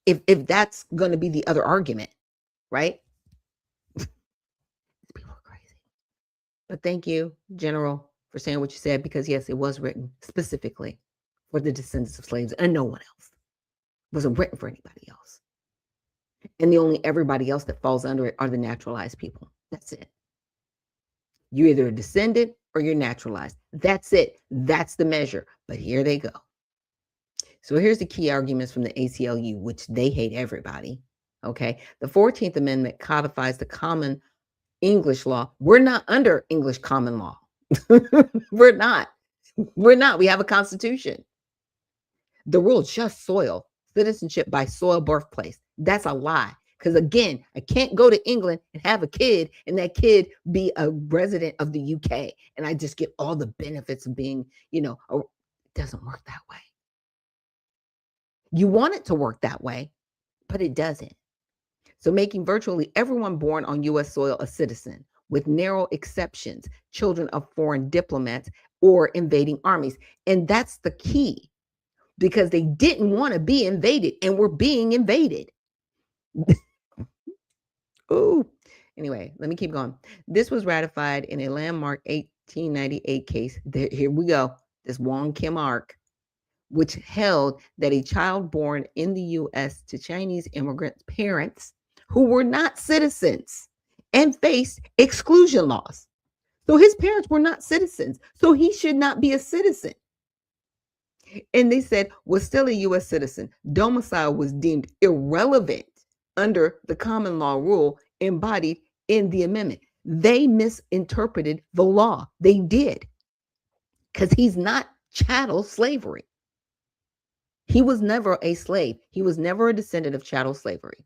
[SPEAKER 1] if that's going to be the other argument, right? People are crazy. But thank you, General, for saying what you said, because yes, it was written specifically for the descendants of slaves and no one else. It wasn't written for anybody else. And the only everybody else that falls under it are the naturalized people. That's it. You're either a descendant or you're naturalized. That's it. That's the measure. But here they go. So here's the key arguments from the ACLU, which they hate everybody. Okay. The 14th Amendment codifies the common English law. We're not under English common law. We're not. We're not. We have a constitution. The rule just soil, citizenship by soil birthplace. That's a lie. Because again, I can't go to England and have a kid and that kid be a resident of the UK and I just get all the benefits of being, it doesn't work that way. You want it to work that way, but it doesn't. So making virtually everyone born on US soil a citizen, with narrow exceptions, children of foreign diplomats or invading armies. And that's the key, because they didn't want to be invaded and were being invaded. Ooh. Anyway, let me keep going. This was ratified in a landmark 1898 case. Here we go. This Wong Kim Ark, which held that a child born in the U.S. to Chinese immigrant parents who were not citizens and faced exclusion laws. So his parents were not citizens, so he should not be a citizen. And they said was still a U.S. citizen. Domicile was deemed irrelevant under the common law rule embodied in the amendment. They misinterpreted the law. They did. Because he's not chattel slavery. He was never a slave. He was never a descendant of chattel slavery.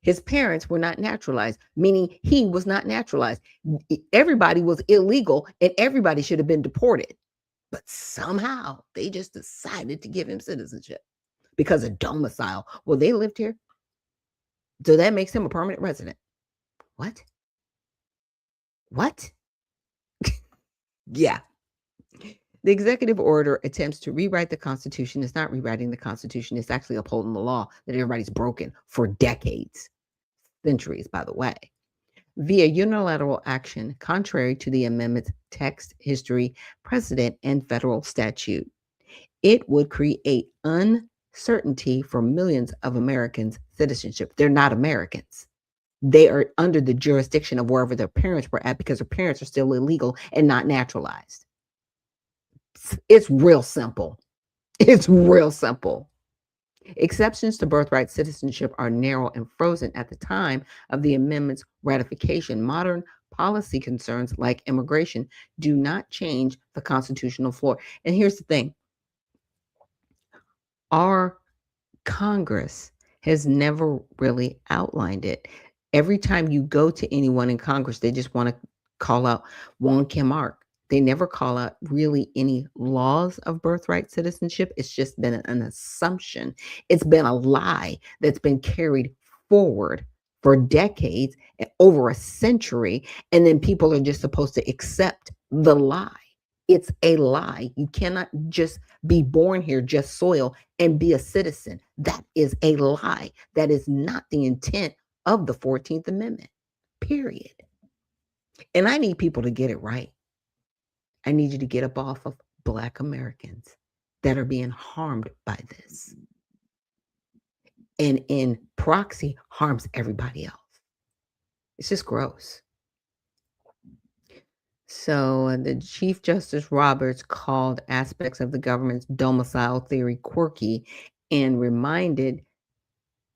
[SPEAKER 1] His parents were not naturalized, meaning he was not naturalized. Everybody was illegal and everybody should have been deported. But somehow they just decided to give him citizenship because of domicile. Well, they lived here, so that makes him a permanent resident. What? Yeah. The executive order attempts to rewrite the Constitution. It's not rewriting the Constitution. It's actually upholding the law that everybody's broken for decades, centuries, by the way, via unilateral action, contrary to the amendment's text, history, precedent, and federal statute. It would create uncertainty for millions of Americans' citizenship. They're not Americans. They are under the jurisdiction of wherever their parents were at because their parents are still illegal and not naturalized. It's real simple. It's real simple. Exceptions to birthright citizenship are narrow and frozen at the time of the amendment's ratification. Modern policy concerns like immigration do not change the constitutional floor. And here's the thing. Our Congress has never really outlined it. Every time you go to anyone in Congress, they just want to call out Wong Kim Ark. They never call out really any laws of birthright citizenship. It's just been an assumption. It's been a lie that's been carried forward for decades, over a century, and then people are just supposed to accept the lie. It's a lie. You cannot just be born here, just soil, and be a citizen. That is a lie. That is not the intent of the 14th Amendment, period. And I need people to get it right. I need you to get up off of Black Americans that are being harmed by this. And in proxy, harms everybody else. It's just gross. So the Chief Justice Roberts called aspects of the government's domicile theory quirky and reminded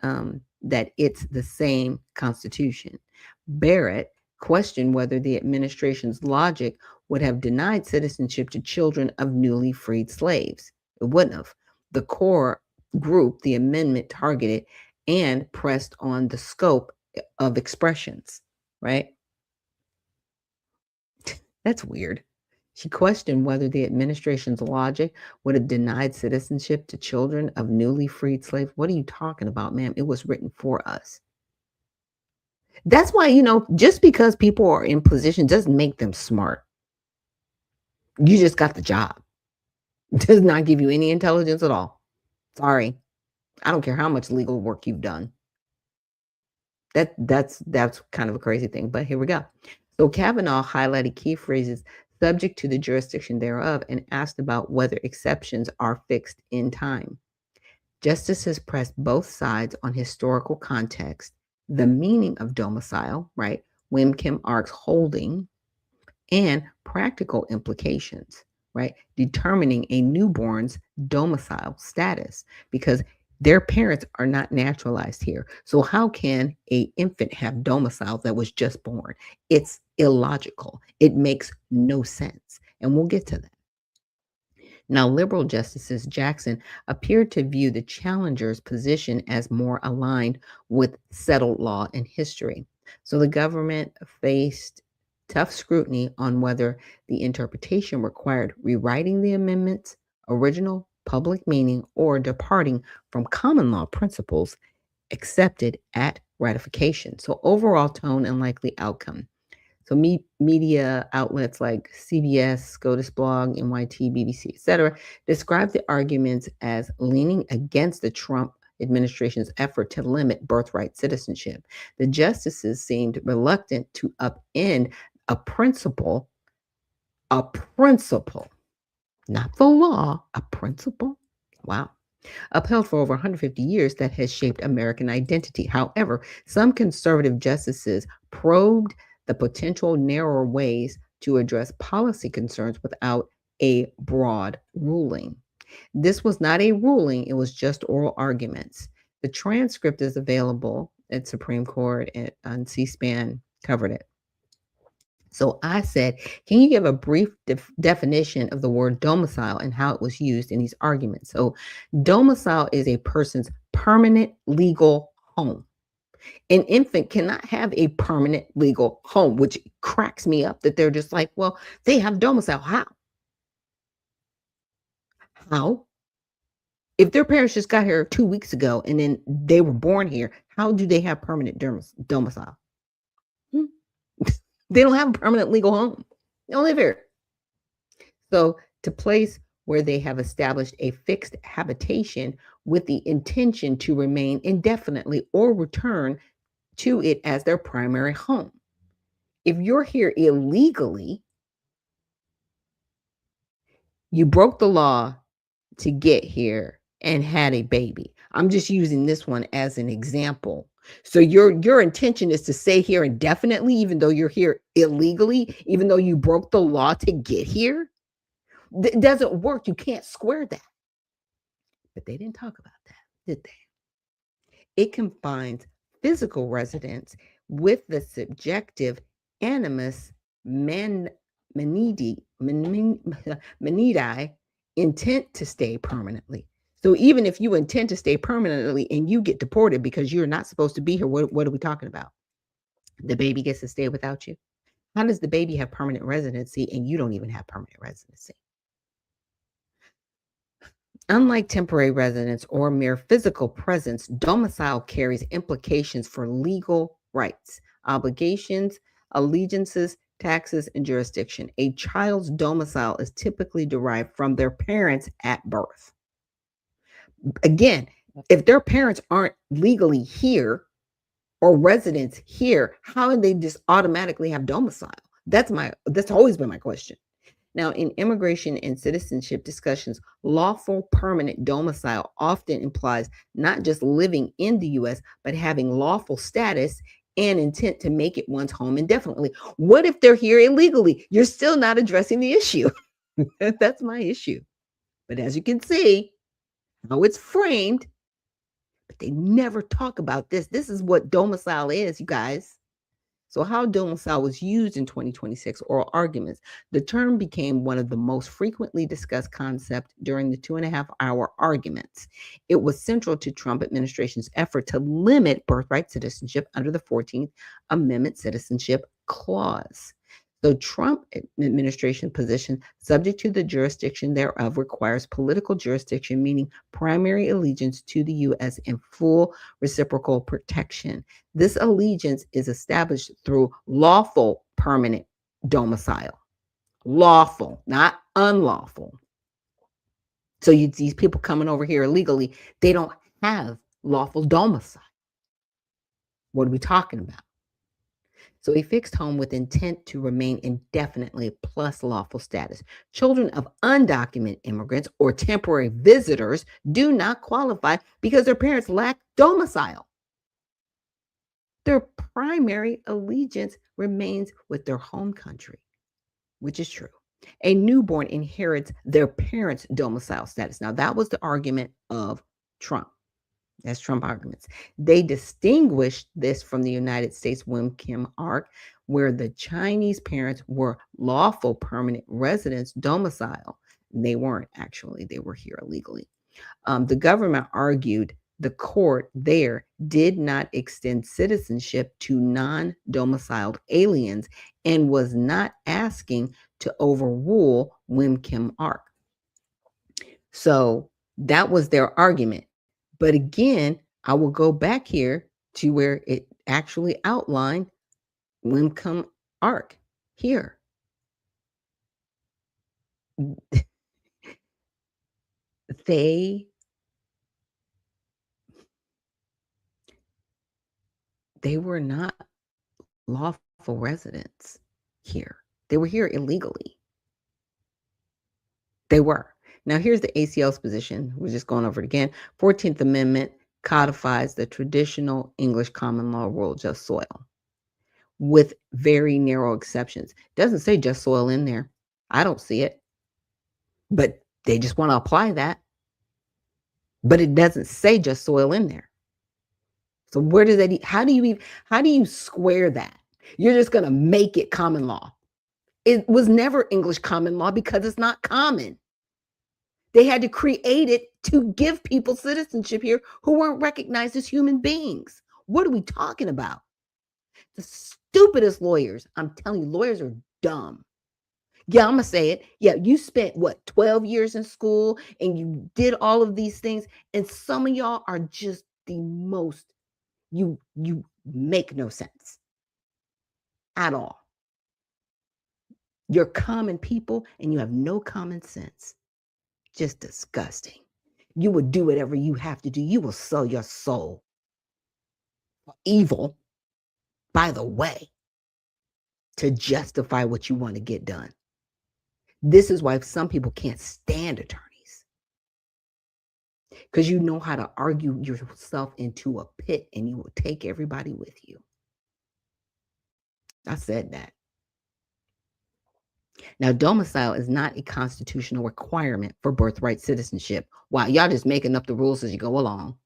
[SPEAKER 1] that it's the same Constitution. Barrett questioned whether the administration's logic would have denied citizenship to children of newly freed slaves. It wouldn't have. The core group the amendment targeted and pressed on the scope of expressions, right? That's weird. She questioned whether the administration's logic would have denied citizenship to children of newly freed slaves. What are you talking about, ma'am? It was written for us. That's why, just because people are in position doesn't make them smart. You just got the job. It does not give you any intelligence at all. Sorry. I don't care how much legal work you've done. That's kind of a crazy thing, but here we go. So Kavanaugh highlighted key phrases subject to the jurisdiction thereof and asked about whether exceptions are fixed in time. Justices pressed both sides on historical context, the meaning of domicile, right? Wim Kim Ark's holding, and practical implications, right? Determining a newborn's domicile status, because their parents are not naturalized here. So how can an infant have domicile that was just born? It's illogical. It makes no sense. And we'll get to that. Now, liberal Justices Jackson appeared to view the challenger's position as more aligned with settled law and history. So the government faced tough scrutiny on whether the interpretation required rewriting the amendment's original public meaning or departing from common law principles accepted at ratification. So overall tone and likely outcome. So media outlets like CBS, SCOTUS Blog, NYT, BBC, etc., describe the arguments as leaning against the Trump administration's effort to limit birthright citizenship. The justices seemed reluctant to upend a principle, not the law, a principle. Wow. Upheld for over 150 years that has shaped American identity. However, some conservative justices probed the potential narrower ways to address policy concerns without a broad ruling. This was not a ruling, it was just oral arguments. The transcript is available at Supreme Court and on C-SPAN covered it. So I said, can you give a brief definition of the word domicile and how it was used in these arguments? So domicile is a person's permanent legal home. An infant cannot have a permanent legal home, which cracks me up that they're just like, well, they have domicile. How? How? If their parents just got here 2 weeks ago and then they were born here, how do they have permanent domicile? They don't have a permanent legal home. They don't live here. So to place where they have established a fixed habitation with the intention to remain indefinitely or return to it as their primary home. If you're here illegally, you broke the law to get here and had a baby. I'm just using this one as an example. So your intention is to stay here indefinitely, even though you're here illegally, even though you broke the law to get here. It doesn't work. You can't square that. But they didn't talk about that, did they? It combines physical residence with the subjective animus manidi, intent to stay permanently. So even if you intend to stay permanently and you get deported because you're not supposed to be here, what are we talking about? The baby gets to stay without you? How does the baby have permanent residency and you don't even have permanent residency? Unlike temporary residence or mere physical presence, domicile carries implications for legal rights, obligations, allegiances, taxes, and jurisdiction. A child's domicile is typically derived from their parents at birth. Again, if their parents aren't legally here or residents here, how do they just automatically have domicile? That's always been my question. Now, in immigration and citizenship discussions, lawful permanent domicile often implies not just living in the U.S., but having lawful status and intent to make it one's home indefinitely. What if they're here illegally? You're still not addressing the issue. That's my issue. But as you can see, how it's framed, but they never talk about this. This is what domicile is, you guys. So how domicile was used in 2026 oral arguments, the term became one of the most frequently discussed concepts during the 2.5-hour arguments. It was central to Trump administration's effort to limit birthright citizenship under the 14th Amendment Citizenship Clause. The Trump administration position, subject to the jurisdiction thereof, requires political jurisdiction, meaning primary allegiance to the U.S. and full reciprocal protection. This allegiance is established through lawful permanent domicile. Lawful, not unlawful. So these people coming over here illegally, they don't have lawful domicile. What are we talking about? So a fixed home with intent to remain indefinitely plus lawful status. Children of undocumented immigrants or temporary visitors do not qualify because their parents lack domicile. Their primary allegiance remains with their home country, which is true. A newborn inherits their parents' domicile status. Now, that was the argument of Trump. That's Trump arguments. They distinguished this from the United States Wim Kim arc, where the Chinese parents were lawful permanent residents domicile. They weren't actually, they were here illegally. The government argued the court there did not extend citizenship to non-domiciled aliens and was not asking to overrule Wim Kim arc. So that was their argument. But again, I will go back here to where it actually outlined Wim Kim arc here. They were not lawful residents here. They were here illegally. They were. Now, here's the ACL's position. We're just going over it again. 14th Amendment codifies the traditional English common law rule, just soil, with very narrow exceptions. It doesn't say just soil in there. I don't see it. But they just want to apply that. But it doesn't say just soil in there. So where does that, how do you square that? You're just going to make it common law. It was never English common law because it's not common. They had to create it to give people citizenship here who weren't recognized as human beings. What are we talking about? The stupidest lawyers. I'm telling you, lawyers are dumb. Yeah, I'm going to say it. Yeah, you spent, 12 years in school and you did all of these things. And some of y'all are just the most, you make no sense at all. You're common people and you have no common sense. Just disgusting. You would do whatever you have to do. You will sell your soul for evil, by the way, to justify what you want to get done. This is why some people can't stand attorneys. Because you know how to argue yourself into a pit and you will take everybody with you. I said that. Now, domicile is not a constitutional requirement for birthright citizenship. Wow, y'all just making up the rules as you go along.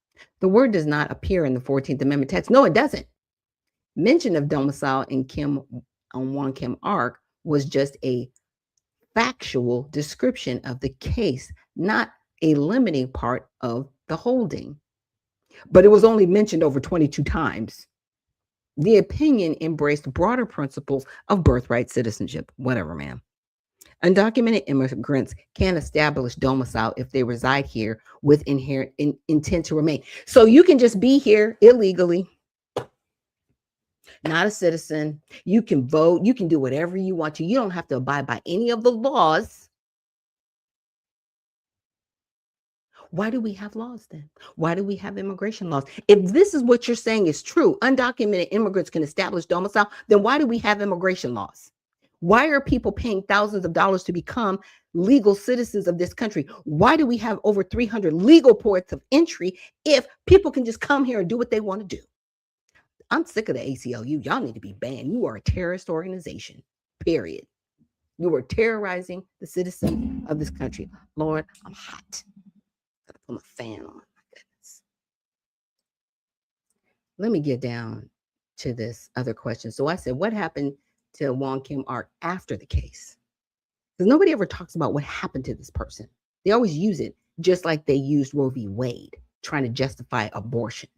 [SPEAKER 1] The word does not appear in the 14th Amendment text. No, it doesn't. Mention of domicile in Wong Kim arc was just a factual description of the case, not a limiting part of the holding. But it was only mentioned over 22 times. The opinion embraced broader principles of birthright citizenship. Whatever, man. Undocumented immigrants can establish domicile if they reside here with inherent intent to remain. So you can just be here illegally. not a citizen. You can vote. You can do whatever you want to. You don't have to abide by any of the laws. Why do we have laws then? Why do we have immigration laws? If this is what you're saying is true, undocumented immigrants can establish domicile, then why do we have immigration laws? Why are people paying thousands of dollars to become legal citizens of this country? Why do we have over 300 legal ports of entry if people can just come here and do what they want to do? I'm sick of the ACLU. Y'all need to be banned. You are a terrorist organization, period. You are terrorizing the citizens of this country. Lord, I'm hot. Gotta put my fan on. My goodness. Let me get down to this other question. So I said, what happened to Wong Kim Ark after the case? Because nobody ever talks about what happened to this person. They always use it just like they used Roe v. Wade, trying to justify abortion.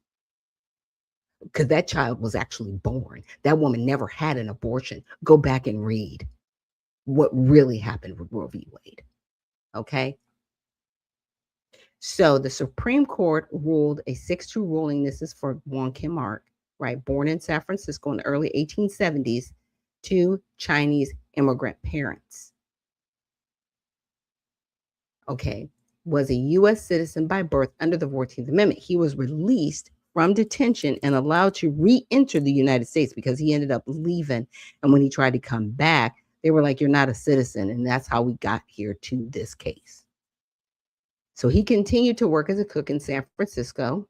[SPEAKER 1] Because that child was actually born. That woman never had an abortion. Go back and read what really happened with Roe v. Wade. Okay? So the Supreme Court ruled a 6-2 ruling. This is for Wong Kim Ark, right? Born in San Francisco in the early 1870s to Chinese immigrant parents. Okay. Was a U.S. citizen by birth under the 14th Amendment. He was released from detention and allowed to re-enter the United States because he ended up leaving. And when he tried to come back, they were like, you're not a citizen. And that's how we got here to this case. So he continued to work as a cook in San Francisco.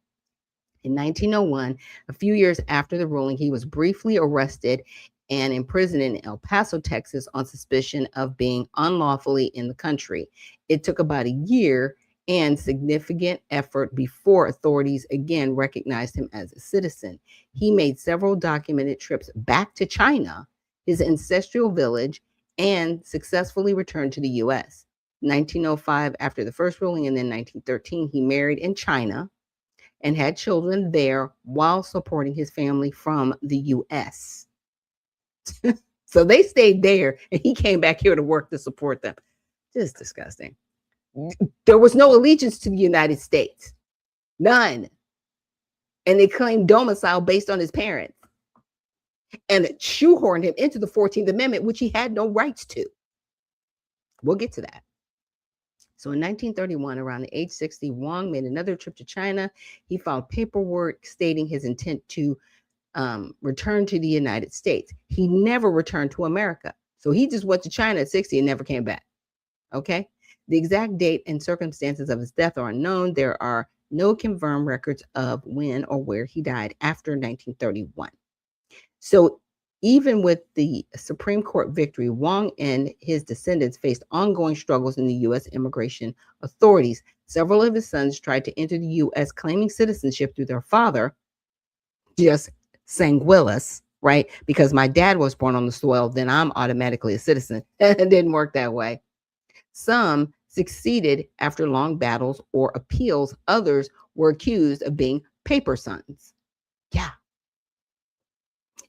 [SPEAKER 1] In 1901, a few years after the ruling, he was briefly arrested and imprisoned in El Paso, Texas, on suspicion of being unlawfully in the country. It took about a year and significant effort before authorities again recognized him as a citizen. He made several documented trips back to China, his ancestral village, and successfully returned to the U.S. 1905, after the first ruling, and then 1913, he married in China and had children there while supporting his family from the U.S. So they stayed there, and he came back here to work to support them. Just disgusting. There was no allegiance to the United States. None. And they claimed domicile based on his parents and shoehorned him into the 14th Amendment, which he had no rights to. We'll get to that. So in 1931, around the age 60, Wong made another trip to China. He filed paperwork stating his intent to return to the United States. He never returned to America. So he just went to China at 60 and never came back. Okay. The exact date and circumstances of his death are unknown. There are no confirmed records of when or where he died after 1931. So even with the Supreme Court victory, Wong and his descendants faced ongoing struggles in the U.S. immigration authorities. Several of his sons tried to enter the U.S. claiming citizenship through their father, just sanguilis, right? Because my dad was born on the soil, then I'm automatically a citizen. It didn't work that way. Some succeeded after long battles or appeals. Others were accused of being paper sons. Yeah.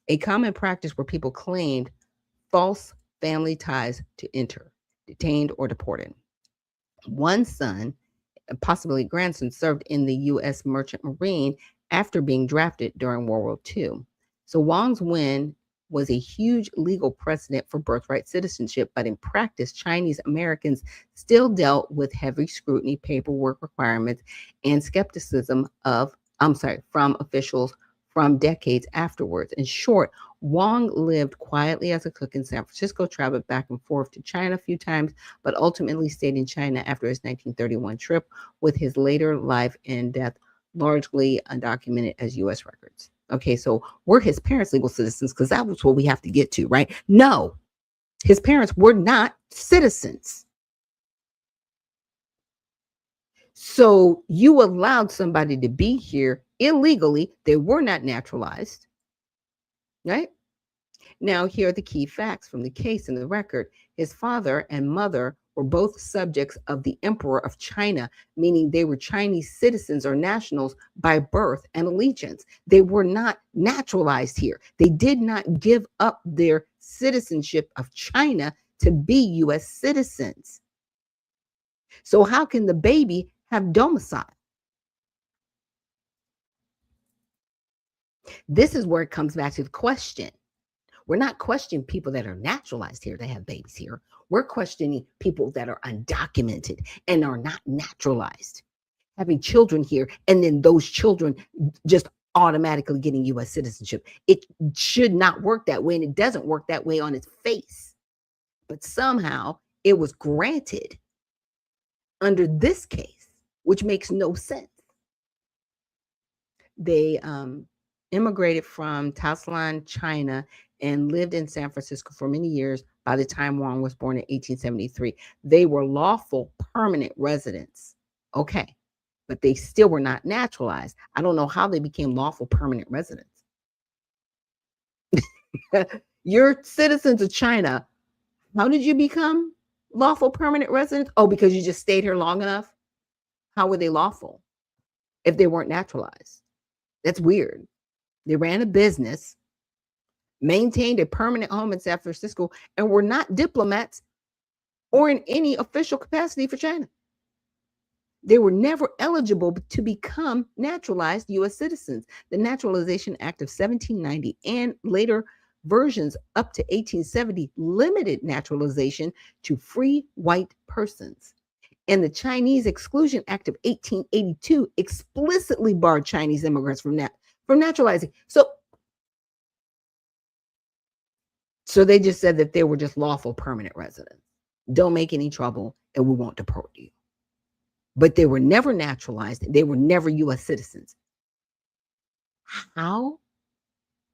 [SPEAKER 1] A common practice where people claimed false family ties to enter, detained, or deported. One son, possibly grandson, served in the U.S. Merchant Marine after being drafted during World War II. So Wong's win was a huge legal precedent for birthright citizenship, but in practice, Chinese Americans still dealt with heavy scrutiny, paperwork requirements, and skepticism from officials from decades afterwards. In short, Wong lived quietly as a cook in San Francisco, traveled back and forth to China a few times, but ultimately stayed in China after his 1931 trip, with his later life and death largely undocumented as U.S. records. Okay, so were his parents legal citizens? Because that was what we have to get to, right? No, his parents were not citizens. So you allowed somebody to be here illegally. They were not naturalized, right? Now, here are the key facts from the case and the record. His father and mother were both subjects of the Emperor of China, meaning they were Chinese citizens or nationals by birth and allegiance. They were not naturalized here. They did not give up their citizenship of China to be U.S. citizens. So how can the baby have domicile? This is where it comes back to the question. We're not questioning people that are naturalized here, that have babies here. We're questioning people that are undocumented and are not naturalized, having children here, and then those children just automatically getting U.S. citizenship. It should not work that way, and it doesn't work that way on its face. But somehow it was granted under this case, which makes no sense. They immigrated from Taslan, China, and lived in San Francisco for many years. By the time Wong was born in 1873, they were lawful permanent residents. Okay, but they still were not naturalized. I don't know how they became lawful permanent residents. You're citizens of China. How did you become lawful permanent residents? Oh, because you just stayed here long enough? How were they lawful if they weren't naturalized? That's weird. They ran a business, maintained a permanent home in San Francisco, and were not diplomats or in any official capacity for China. They were never eligible to become naturalized U.S. citizens. The Naturalization Act of 1790 and later versions up to 1870 limited naturalization to free white persons. And the Chinese Exclusion Act of 1882 explicitly barred Chinese immigrants from naturalizing. So they just said that they were just lawful permanent residents. Don't make any trouble and we won't deport you. But they were never naturalized. They were never U.S. citizens. How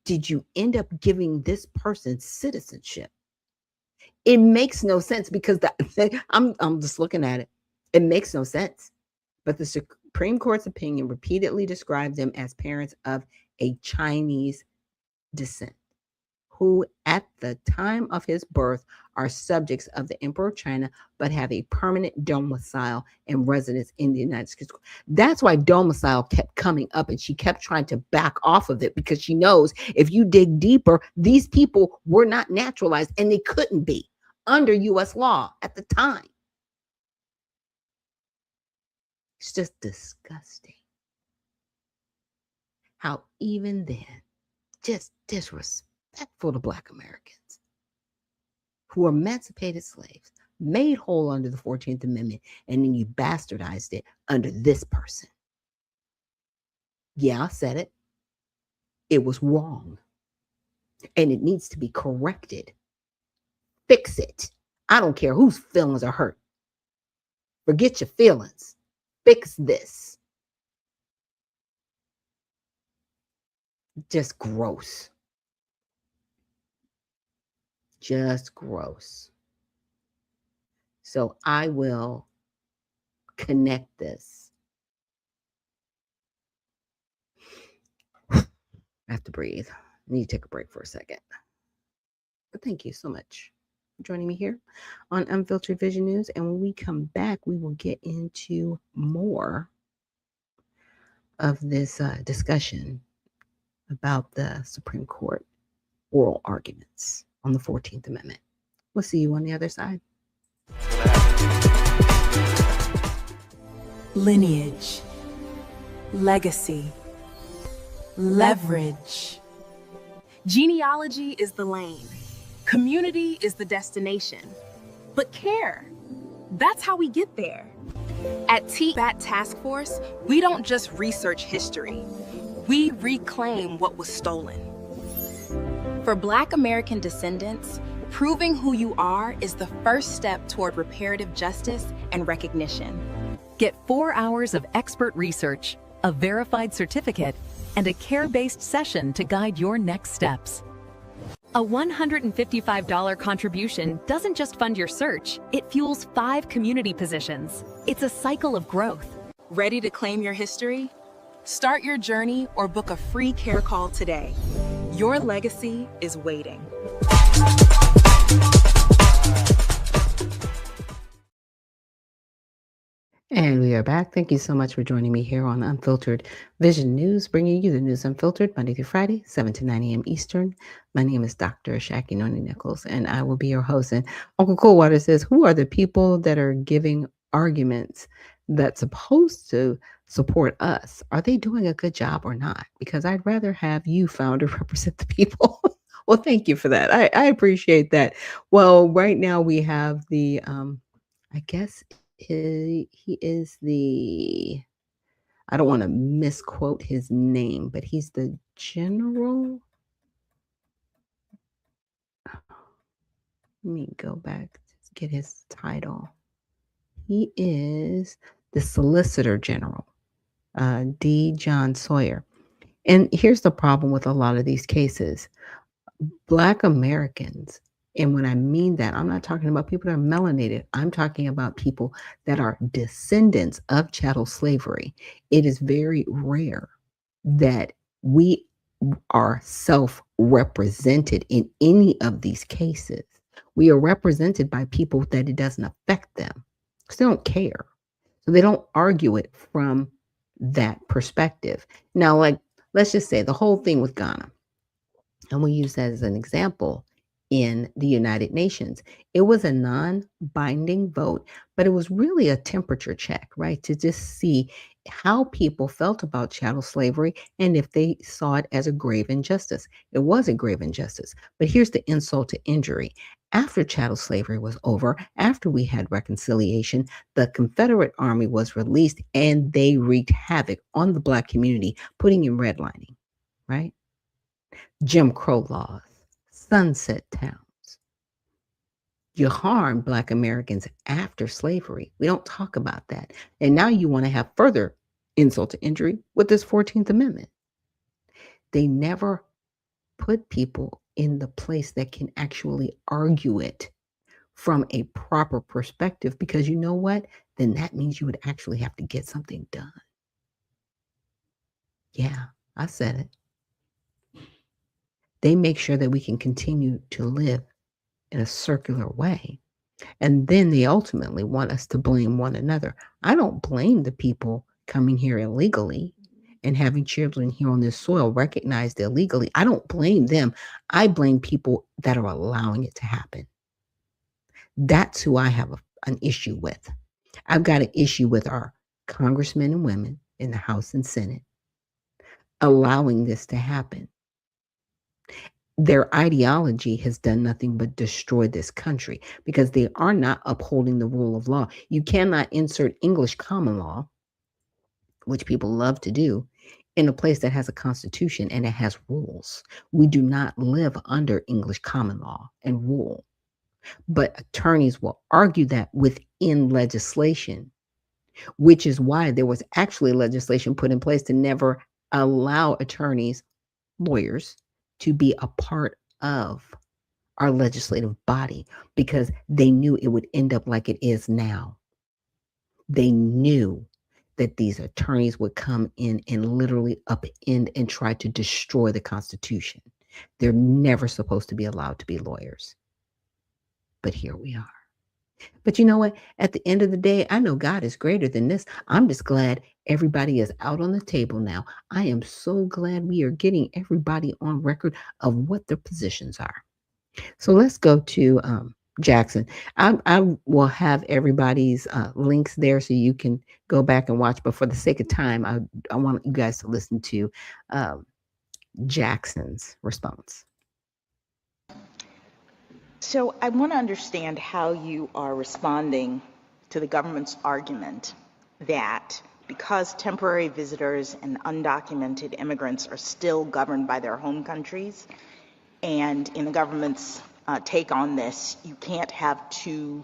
[SPEAKER 1] did you end up giving this person citizenship? It makes no sense because I'm just looking at it. It makes no sense. But the Supreme Court's opinion repeatedly described them as parents of a Chinese descent, who at the time of his birth are subjects of the Emperor of China, but have a permanent domicile and residence in the United States. That's why domicile kept coming up, and she kept trying to back off of it because she knows if you dig deeper, these people were not naturalized and they couldn't be under U.S. law at the time. It's just disgusting how even then, just disrespectful to Black Americans who were emancipated slaves, made whole under the 14th Amendment, and then you bastardized it under this person. Yeah, I said it. It was wrong. And it needs to be corrected. Fix it. I don't care whose feelings are hurt. Forget your feelings. Fix this. Just gross. Just gross. So I will connect this. I have to breathe. I need to take a break for a second. But thank you so much for joining me here on Unfiltered Vision News. And when we come back, we will get into more of this discussion about the Supreme Court oral arguments on the 14th Amendment. We'll see you on the other side.
[SPEAKER 15] Lineage, legacy, leverage. Genealogy is the lane. Community is the destination. But care, that's how we get there. At TBAT Task Force, we don't just research history. We reclaim what was stolen. For Black American descendants, proving who you are is the first step toward reparative justice and recognition.
[SPEAKER 16] Get 4 hours of expert research, a verified certificate, and a care-based session to guide your next steps. A $155 contribution doesn't just fund your search, it fuels 5 community positions. It's a cycle of growth.
[SPEAKER 15] Ready to claim your history? Start your journey or book a free care call today. Your legacy is waiting.
[SPEAKER 1] And we are back. Thank you so much for joining me here on Unfiltered Vision News, bringing you the news unfiltered Monday through Friday, 7 to 9 a.m. Eastern. My name is Dr. Ashaki Noni Nichols, and I will be your host. And Uncle Coldwater says, who are the people that are giving arguments that's supposed to support us, are they doing a good job or not? Because I'd rather have you, founder, represent the people. Well, thank you for that. I appreciate that. Well, right now we have the, I guess he is the, I don't want to misquote his name, but he's the general. Let me go back to get his title. He is the Solicitor General, D. John Sawyer. And here's the problem with a lot of these cases. Black Americans, and when I mean that, I'm not talking about people that are melanated. I'm talking about people that are descendants of chattel slavery. It is very rare that we are self-represented in any of these cases. We are represented by people that it doesn't affect them because they don't care. So they don't argue it from that perspective. Now, like, let's just say the whole thing with Ghana, and we use that as an example in the United Nations. It was a non-binding vote, but it was really a temperature check, right? To just see how people felt about chattel slavery and if they saw it as a grave injustice. It was a grave injustice. But here's the insult to injury. After chattel slavery was over, after we had reconciliation, the Confederate Army was released and they wreaked havoc on the Black community, putting in redlining, right? Jim Crow laws, sunset towns. You harm Black Americans after slavery. We don't talk about that. And now you want to have further insult to injury with this 14th Amendment. They never put people in the place that can actually argue it from a proper perspective, because you know what? Then that means you would actually have to get something done. Yeah, I said it. They make sure that we can continue to live in a circular way. And then they ultimately want us to blame one another. I don't blame the people coming here illegally and having children here on this soil recognized illegally. I don't blame them. I blame people that are allowing it to happen. That's who I have an issue with. I've got an issue with our congressmen and women in the House and Senate allowing this to happen. Their ideology has done nothing but destroy this country because they are not upholding the rule of law. You cannot insert English common law, which people love to do, in a place that has a constitution and it has rules. We do not live under English common law and rule. But attorneys will argue that within legislation, which is why there was actually legislation put in place to never allow attorneys, lawyers, to be a part of our legislative body because they knew it would end up like it is now. They knew that these attorneys would come in and literally upend and try to destroy the Constitution. They're never supposed to be allowed to be lawyers. But here we are. But you know what? At the end of the day, I know God is greater than this. I'm just glad everybody is out on the table now. I am so glad we are getting everybody on record of what their positions are. So let's go to Jackson. I will have everybody's links there so you can go back and watch. But for the sake of time, I want you guys to listen to Jackson's response.
[SPEAKER 17] So I want to understand how you are responding to the government's argument that because temporary visitors and undocumented immigrants are still governed by their home countries, and in the government's take on this, you can't have you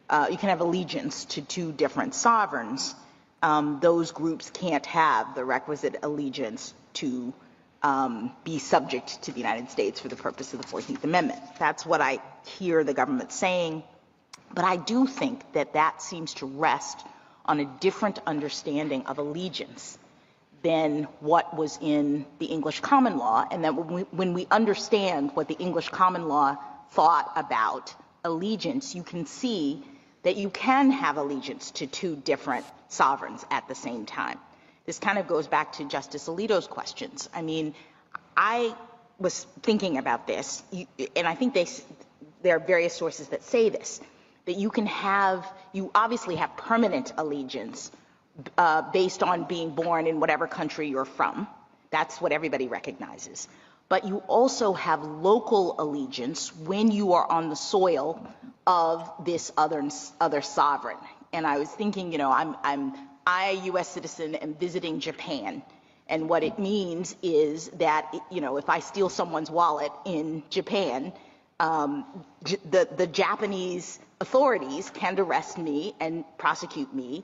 [SPEAKER 17] can have allegiance to two different sovereigns. Those groups can't have the requisite allegiance to be subject to the United States for the purpose of the 14th Amendment. That's what I hear the government saying, but I do think that that seems to rest on a different understanding of allegiance than what was in the English common law, and that when we understand what the English common law thought about allegiance, you can see that you can have allegiance to two different sovereigns at the same time. This kind of goes back to Justice Alito's questions. I mean, I was thinking about this, and I think there are various sources that say this, that you obviously have permanent allegiance based on being born in whatever country you're from. That's what everybody recognizes. But you also have local allegiance when you are on the soil of this other sovereign. And I was thinking, I, a U.S. citizen, am visiting Japan. And what it means is that, if I steal someone's wallet in Japan, the Japanese authorities can arrest me and prosecute me.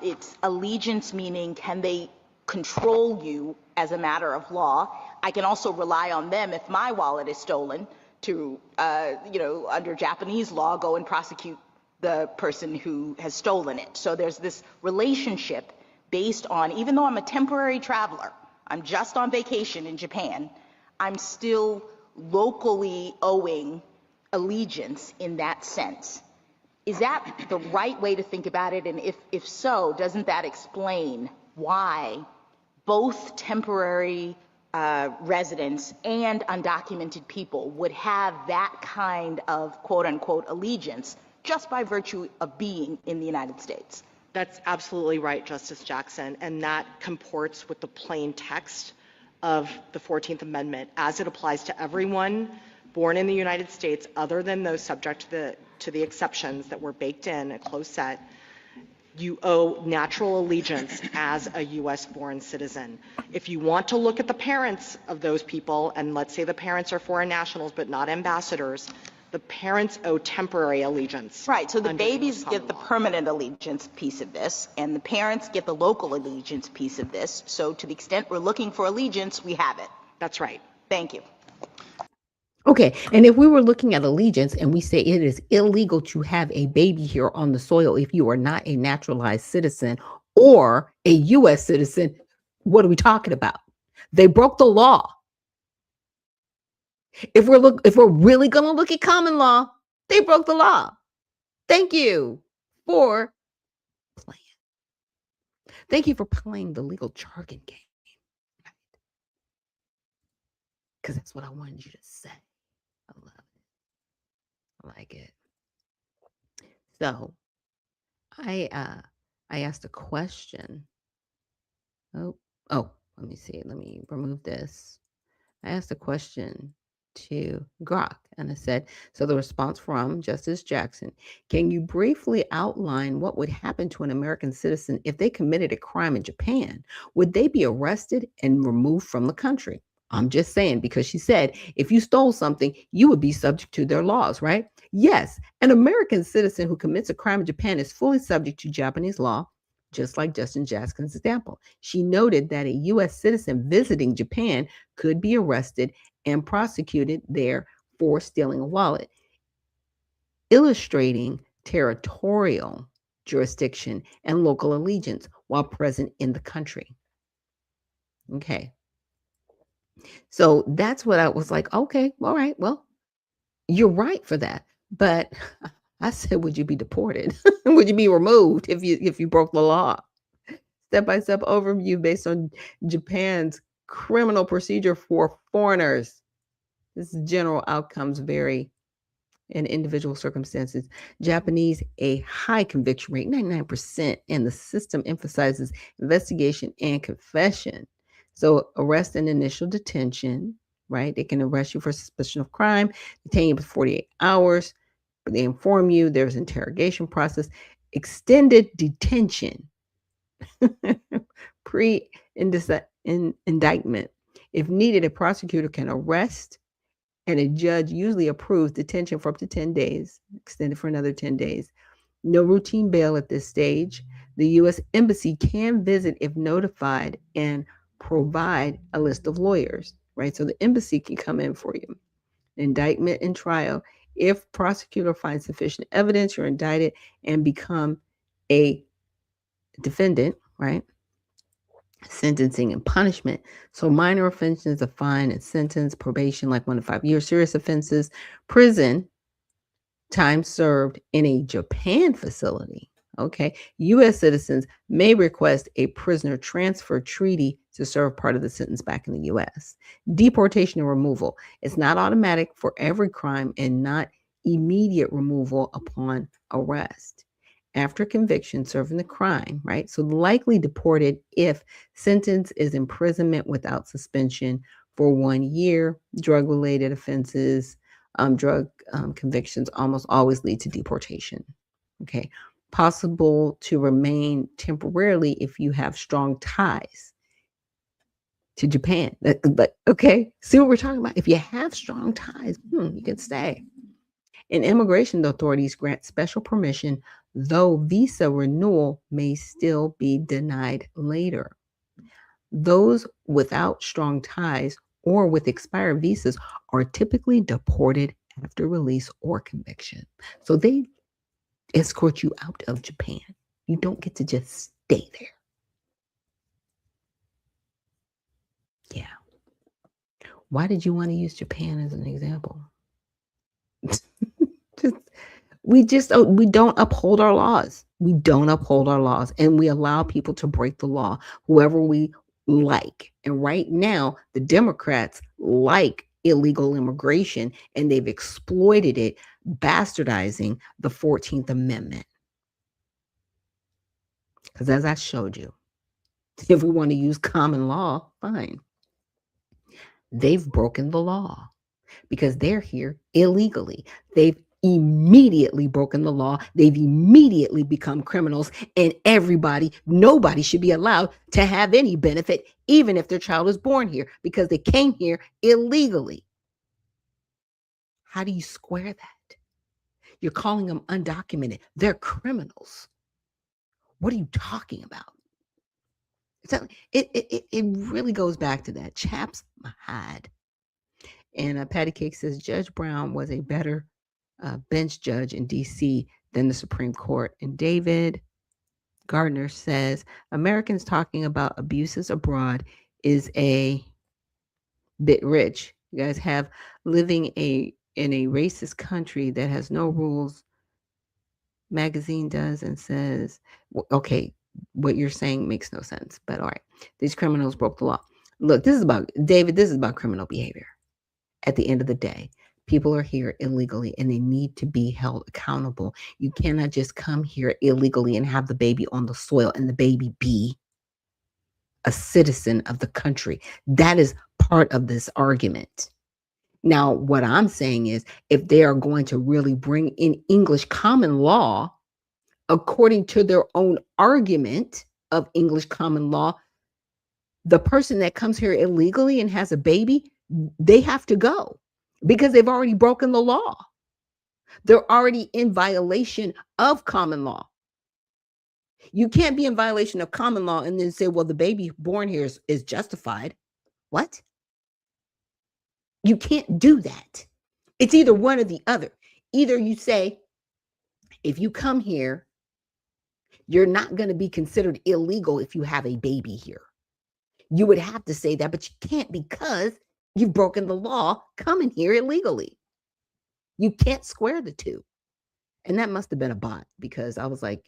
[SPEAKER 17] It's allegiance, meaning can they control you as a matter of law. I can also rely on them if my wallet is stolen to, under Japanese law, go and prosecute the person who has stolen it. So there's this relationship based on, even though I'm a temporary traveler, I'm just on vacation in Japan, I'm still locally owing allegiance in that sense. Is that the right way to think about it? And if so, doesn't that explain why both temporary residents and undocumented people would have that kind of quote unquote allegiance just by virtue of being in the United States?
[SPEAKER 13] That's absolutely right, Justice Jackson, and that comports with the plain text of the 14th Amendment as it applies to everyone born in the United States other than those subject to the exceptions that were baked in, a close set. You owe natural allegiance as a U.S. born citizen. If you want to look at the parents of those people, and let's say the parents are foreign nationals but not ambassadors, the parents owe temporary allegiance.
[SPEAKER 17] Right, so the babies get the permanent allegiance piece of this, and the parents get the local allegiance piece of this. So to the extent we're looking for allegiance, we have it.
[SPEAKER 13] That's right.
[SPEAKER 17] Thank you.
[SPEAKER 1] Okay, and if we were looking at allegiance and we say it is illegal to have a baby here on the soil if you are not a naturalized citizen or a U.S. citizen, what are we talking about? They broke the law. If we're really going to look at common law, they broke the law. Thank you for playing. Thank you for playing the legal jargon game. Because that's what I wanted you to say. I love it. I like it. So I asked a question. Oh, let me see. Let me remove this. I asked a question to Grok, and I said, so the response from Justice Jackson, can you briefly outline what would happen to an American citizen if they committed a crime in Japan? Would they be arrested and removed from the country? I'm just saying, because she said, if you stole something, you would be subject to their laws, right? Yes, an American citizen who commits a crime in Japan is fully subject to Japanese law, just like Justin Jackson's example. She noted that a U.S. citizen visiting Japan could be arrested and prosecuted there for stealing a wallet, illustrating territorial jurisdiction and local allegiance while present in the country. Okay. So that's what I was like, okay, all right, well, you're right for that. But I said, would you be deported? Would you be removed if you broke the law? Step-by-step overview based on Japan's criminal procedure for foreigners. This general outcomes vary in individual circumstances. Japanese, a high conviction rate, 99%, and the system emphasizes investigation and confession. So arrest and initial detention, right? They can arrest you for suspicion of crime, detain you for 48 hours. They inform you there's interrogation process, extended detention, pre-indictment. If needed, a prosecutor can arrest, and a judge usually approves detention for up to 10 days, extended for another 10 days. No routine bail at this stage. The U.S. Embassy can visit if notified and provide a list of lawyers, right? So the embassy can come in for you. Indictment and trial. If prosecutor finds sufficient evidence, you're indicted and become a defendant, right? Sentencing and punishment. So minor offenses, a fine and sentence, probation, like 1 to 5 years. Serious offenses, prison, time served in a Japan facility. Okay. U.S. citizens may request a prisoner transfer treaty to serve part of the sentence back in the U.S. Deportation and removal. It's not automatic for every crime and not immediate removal upon arrest. after conviction serving the crime, right? So likely deported if sentence is imprisonment without suspension for 1 year. Drug-related offenses, drug convictions almost always lead to deportation. Okay. Possible to remain temporarily if you have strong ties to Japan. But okay, see what we're talking about? If you have strong ties, you can stay. And immigration authorities grant special permission, though visa renewal may still be denied later. Those without strong ties or with expired visas are typically deported after release or conviction. So they escort you out of Japan. You don't get to just stay there. Yeah. Why did you want to use Japan as an example? We don't uphold our laws. We don't uphold our laws, and we allow people to break the law, whoever we like. And right now, the Democrats like illegal immigration, and they've exploited it, bastardizing the 14th Amendment. Because as I showed you, if we want to use common law, fine. They've broken the law because they're here illegally. They've immediately broken the law. They've immediately become criminals, and nobody should be allowed to have any benefit, even if their child is born here, because they came here illegally. How do you square that? You're calling them undocumented. They're criminals. What are you talking about? So it really goes back to that. Chaps Mahad. And Patty Cake says Judge Brown was a better bench judge in D.C. than the Supreme Court. And David Gardner says Americans talking about abuses abroad is a bit rich. You guys have living in a racist country that has no rules. Magazine does and says, okay, what you're saying makes no sense. But all right, these criminals broke the law. Look, this is about criminal behavior. At the end of the day, people are here illegally and they need to be held accountable. You cannot just come here illegally and have the baby on the soil and the baby be a citizen of the country. That is part of this argument. Now, what I'm saying is, if they are going to really bring in English common law, according to their own argument of English common law, the person that comes here illegally and has a baby, they have to go because they've already broken the law. They're already in violation of common law. You can't be in violation of common law and then say, well, the baby born here is justified. What? You can't do that. It's either one or the other. Either you say, if you come here, you're not going to be considered illegal if you have a baby here. You would have to say that, but you can't because you've broken the law coming here illegally. You can't square the two. And that must have been a bot because I was like,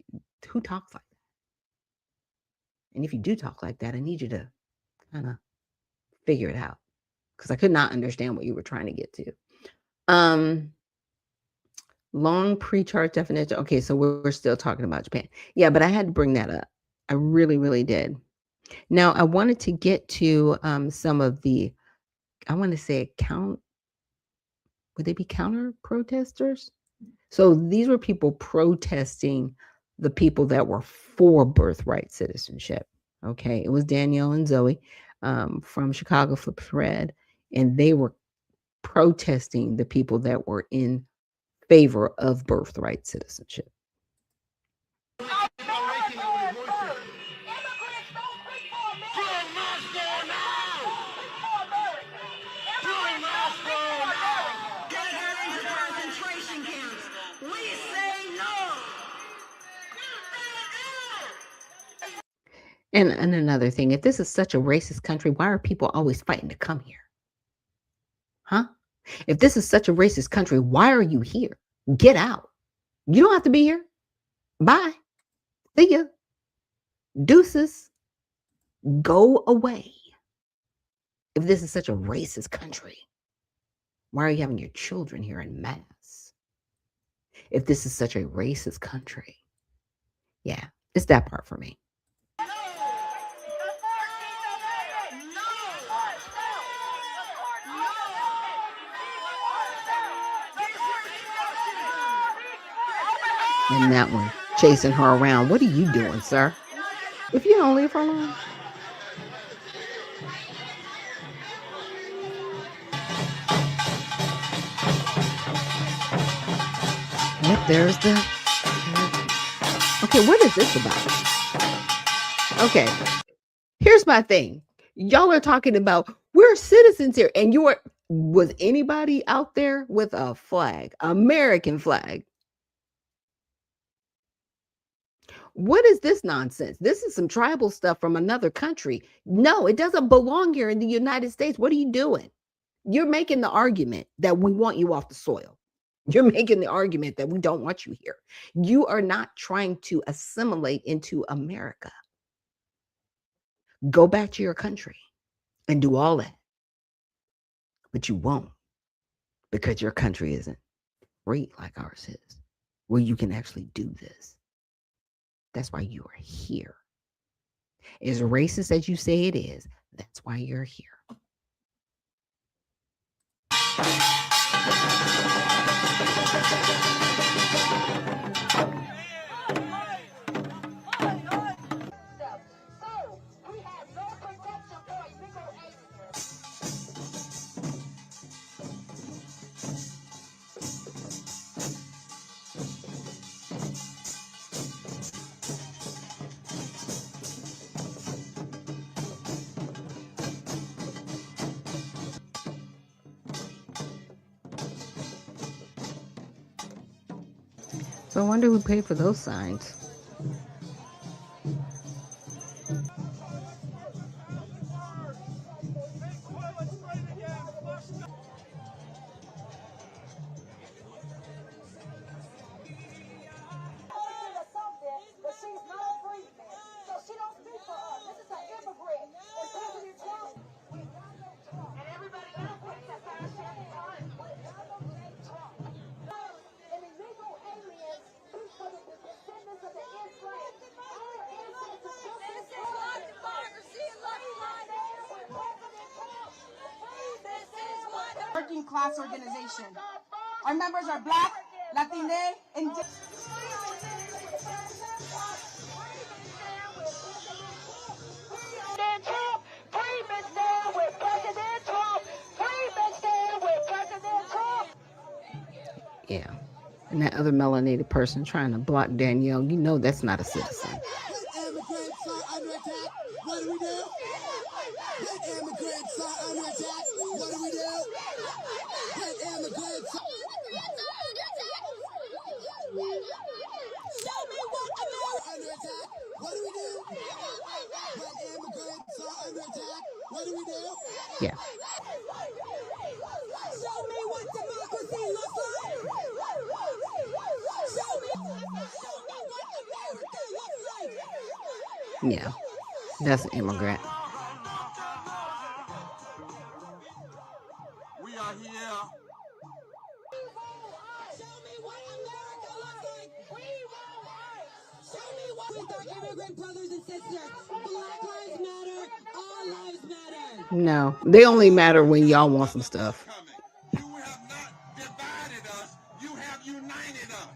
[SPEAKER 1] who talks like that? And if you do talk like that, I need you to kind of figure it out because I could not understand what you were trying to get to. Long pre-chart definition. Okay, so we're still talking about Japan. Yeah, but I had to bring that up. I really, really did. Now, I wanted to get to some of the, I want to say would they be counter protesters? So these were people protesting the people that were for birthright citizenship. Okay, it was Danielle and Zoe from Chicago Flips Red, and they were protesting the people that were in favor of birthright citizenship. And another thing, if this is such a racist country, why are people always fighting to come here? Huh? If this is such a racist country, why are you here? Get out. You don't have to be here. Bye. See ya. Deuces. Go away. If this is such a racist country, why are you having your children here in mass? If this is such a racist country, Yeah, it's that part for me. And that one, chasing her around. What are you doing, sir? If you don't leave her alone. Yep, there's the. Okay, what is this about? Okay, here's my thing. Y'all are talking about we're citizens here, and was anybody out there with a flag, American flag? What is this nonsense? This is some tribal stuff from another country. No, it doesn't belong here in the United States. What are you doing? You're making the argument that we want you off the soil. You're making the argument that we don't want you here. You are not trying to assimilate into America. Go back to your country and do all that. But you won't, because your country isn't free like ours is, where you can actually do this. That's why you are here. As racist as you say it is, that's why you're here. So I wonder who paid for those signs.
[SPEAKER 18] Working class organization. Our members are Black, Latine, and
[SPEAKER 1] Yeah. And that other melanated person trying to block Danielle, you know that's not a citizen.
[SPEAKER 19] Immigrants are under attack. What do we do? When immigrants are under attack, what do we do? When immigrants are show me what America under attack. What do we do? When immigrants are under attack, what do we do?
[SPEAKER 1] Yeah.
[SPEAKER 19] Show me what democracy looks like. Show me what America looks like.
[SPEAKER 1] Yeah. That's an immigrant.
[SPEAKER 19] We are here. Show me what America looks like. Show me what with our immigrant brothers and sisters. Black lives matter. All lives matter.
[SPEAKER 1] No, they only matter when y'all want some stuff.
[SPEAKER 19] You have not divided us. You have united us.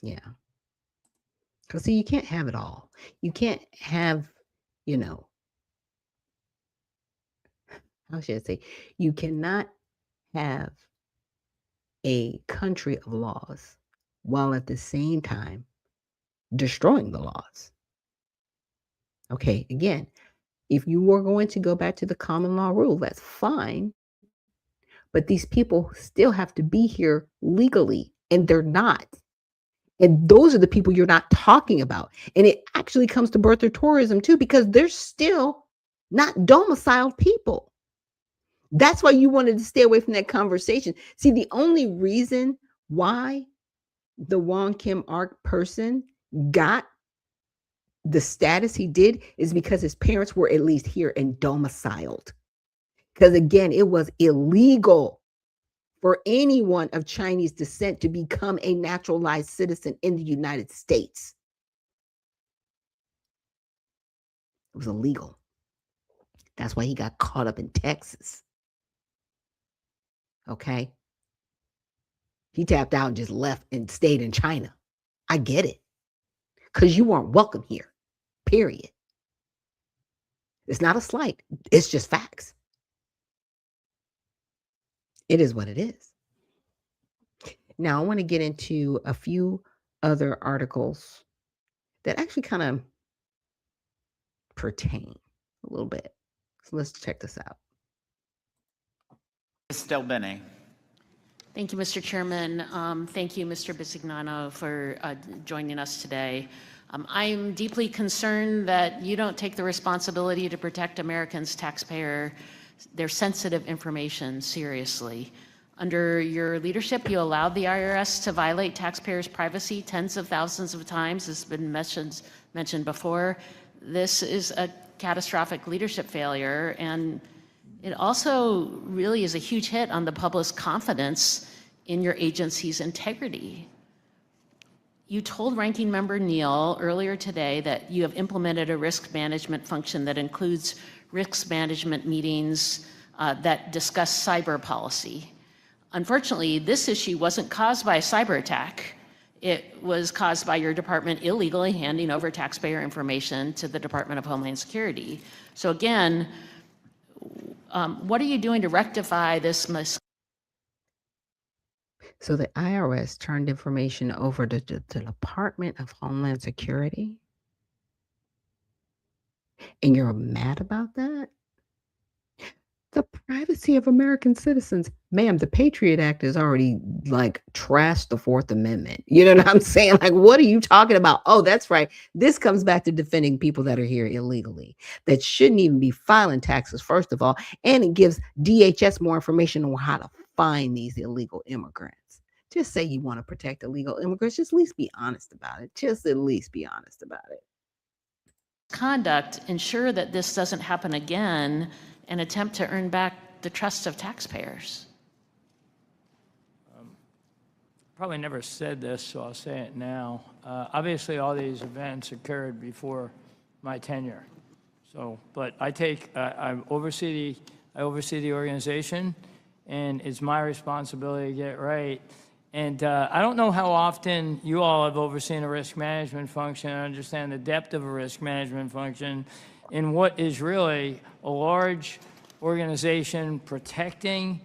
[SPEAKER 1] Yeah. Because see, you can't have it all. You can't have, how should I say? You cannot have a country of laws while at the same time destroying the laws. Okay, again, if you were going to go back to the common law rule, that's fine. But these people still have to be here legally, and they're not. And those are the people you're not talking about. And it actually comes to birther tourism too, because they're still not domiciled people. That's why you wanted to stay away from that conversation. See, the only reason why the Wong Kim Ark person got the status he did is because his parents were at least here and domiciled. Because again, it was illegal for anyone of Chinese descent to become a naturalized citizen in the United States. It was illegal. That's why he got caught up in Texas. Okay? He tapped out and just left and stayed in China. I get it. Because you weren't welcome here. Period. It's not a slight. It's just facts. It is what it is. Now, I want to get into a few other articles that actually kind of pertain a little bit. So let's check this out.
[SPEAKER 20] Ms. Del Bene.
[SPEAKER 21] Thank you, Mr. Chairman. Thank you, Mr. Bisignano, for joining us today. I'm deeply concerned that you don't take the responsibility to protect Americans' their sensitive information seriously. Under your leadership, you allowed the IRS to violate taxpayers' privacy tens of thousands of times, as has been mentioned before. This is a catastrophic leadership failure, and it also really is a huge hit on the public's confidence in your agency's integrity. You told Ranking Member Neal earlier today that you have implemented a risk management function that includes risk management meetings that discuss cyber policy. Unfortunately, this issue wasn't caused by a cyber attack. It was caused by your department illegally handing over taxpayer information to the Department of Homeland Security. So again, what are you doing to rectify this mistake?
[SPEAKER 1] So the IRS turned information over to the Department of Homeland Security? And you're mad about that? The privacy of American citizens. Ma'am, the Patriot Act has already trashed the Fourth Amendment. You know what I'm saying? What are you talking about? Oh, that's right. This comes back to defending people that are here illegally, that shouldn't even be filing taxes, first of all. And it gives DHS more information on how to find these illegal immigrants. Just say you want to protect illegal immigrants. Just at least be honest about it. Just at least be honest about it.
[SPEAKER 21] Conduct, ensure that this doesn't happen again, and attempt to earn back the trust of taxpayers.
[SPEAKER 22] Probably never said this, so I'll say it now. Obviously, all these events occurred before my tenure. So, but I oversee the organization, and it's my responsibility to get it right. And I don't know how often you all have overseen a risk management function and understand the depth of a risk management function in what is really a large organization protecting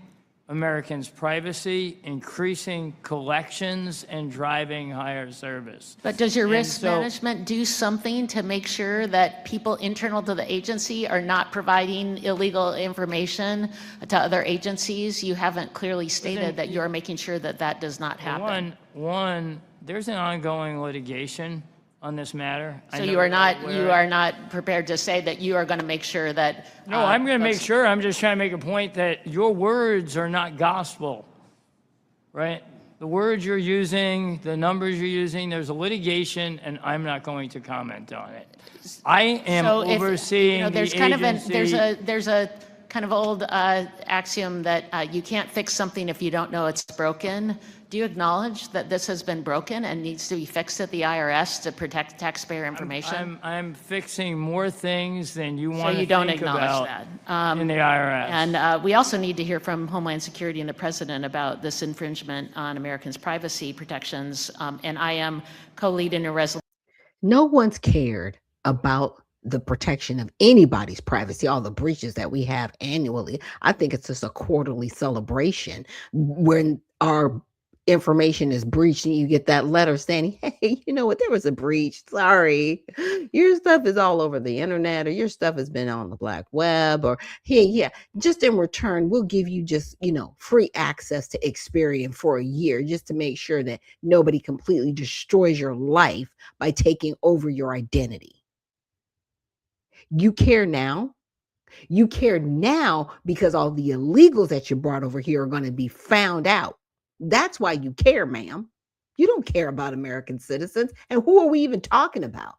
[SPEAKER 22] Americans' privacy, increasing collections, and driving higher service.
[SPEAKER 21] But does your risk management do something to make sure that people internal to the agency are not providing illegal information to other agencies? You haven't clearly stated that you're making sure that that does not happen.
[SPEAKER 22] One, there's an ongoing litigation on this matter.
[SPEAKER 21] So you are not prepared to say that you are going to make sure that...
[SPEAKER 22] No, I'm going to make sure. I'm just trying to make a point that your words are not gospel, right? The words you're using, the numbers you're using, there's a litigation, and I'm not going to comment on it. I am overseeing the agency.
[SPEAKER 21] There's a kind of old axiom that you can't fix something if you don't know it's broken. Do you acknowledge that this has been broken and needs to be fixed at the IRS to protect taxpayer information?
[SPEAKER 22] I'm fixing more things than you want to think about.
[SPEAKER 21] So you don't acknowledge that
[SPEAKER 22] in the IRS.
[SPEAKER 21] And we also need to hear from Homeland Security and the President about this infringement on Americans' privacy protections. And I am co-leading a resolution.
[SPEAKER 1] No one's cared about the protection of anybody's privacy, all the breaches that we have annually. I think it's just a quarterly celebration when our information is breached and you get that letter saying, hey, you know what, there was a breach. Sorry. Your stuff is all over the internet, or your stuff has been on the black web, or hey, yeah, just in return, we'll give you just, free access to Experian for a year just to make sure that nobody completely destroys your life by taking over your identity. You care now. You care now because all the illegals that you brought over here are going to be found out. That's why you care, ma'am. You don't care about American citizens. And who are we even talking about?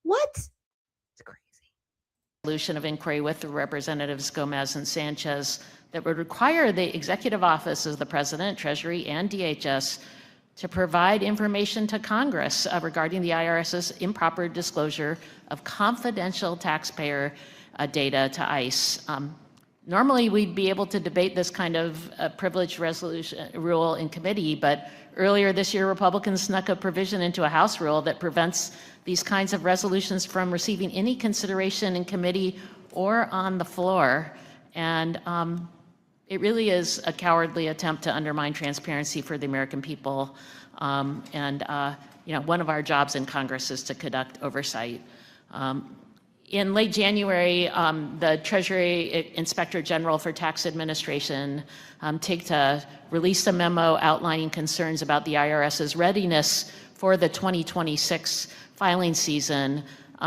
[SPEAKER 1] What? It's crazy.
[SPEAKER 21] resolution of inquiry with Representatives Gomez and Sanchez that would require the executive office of the President, Treasury, and DHS to provide information to Congress regarding the IRS's improper disclosure of confidential taxpayer data to ICE. Normally, we'd be able to debate this kind of privileged resolution rule in committee, but earlier this year, Republicans snuck a provision into a House rule that prevents these kinds of resolutions from receiving any consideration in committee or on the floor. And it really is a cowardly attempt to undermine transparency for the American people. One of our jobs in Congress is to conduct oversight. In late January, the Treasury Inspector General for Tax Administration, TIGTA, released a memo outlining concerns about the IRS's readiness for the 2026 filing season.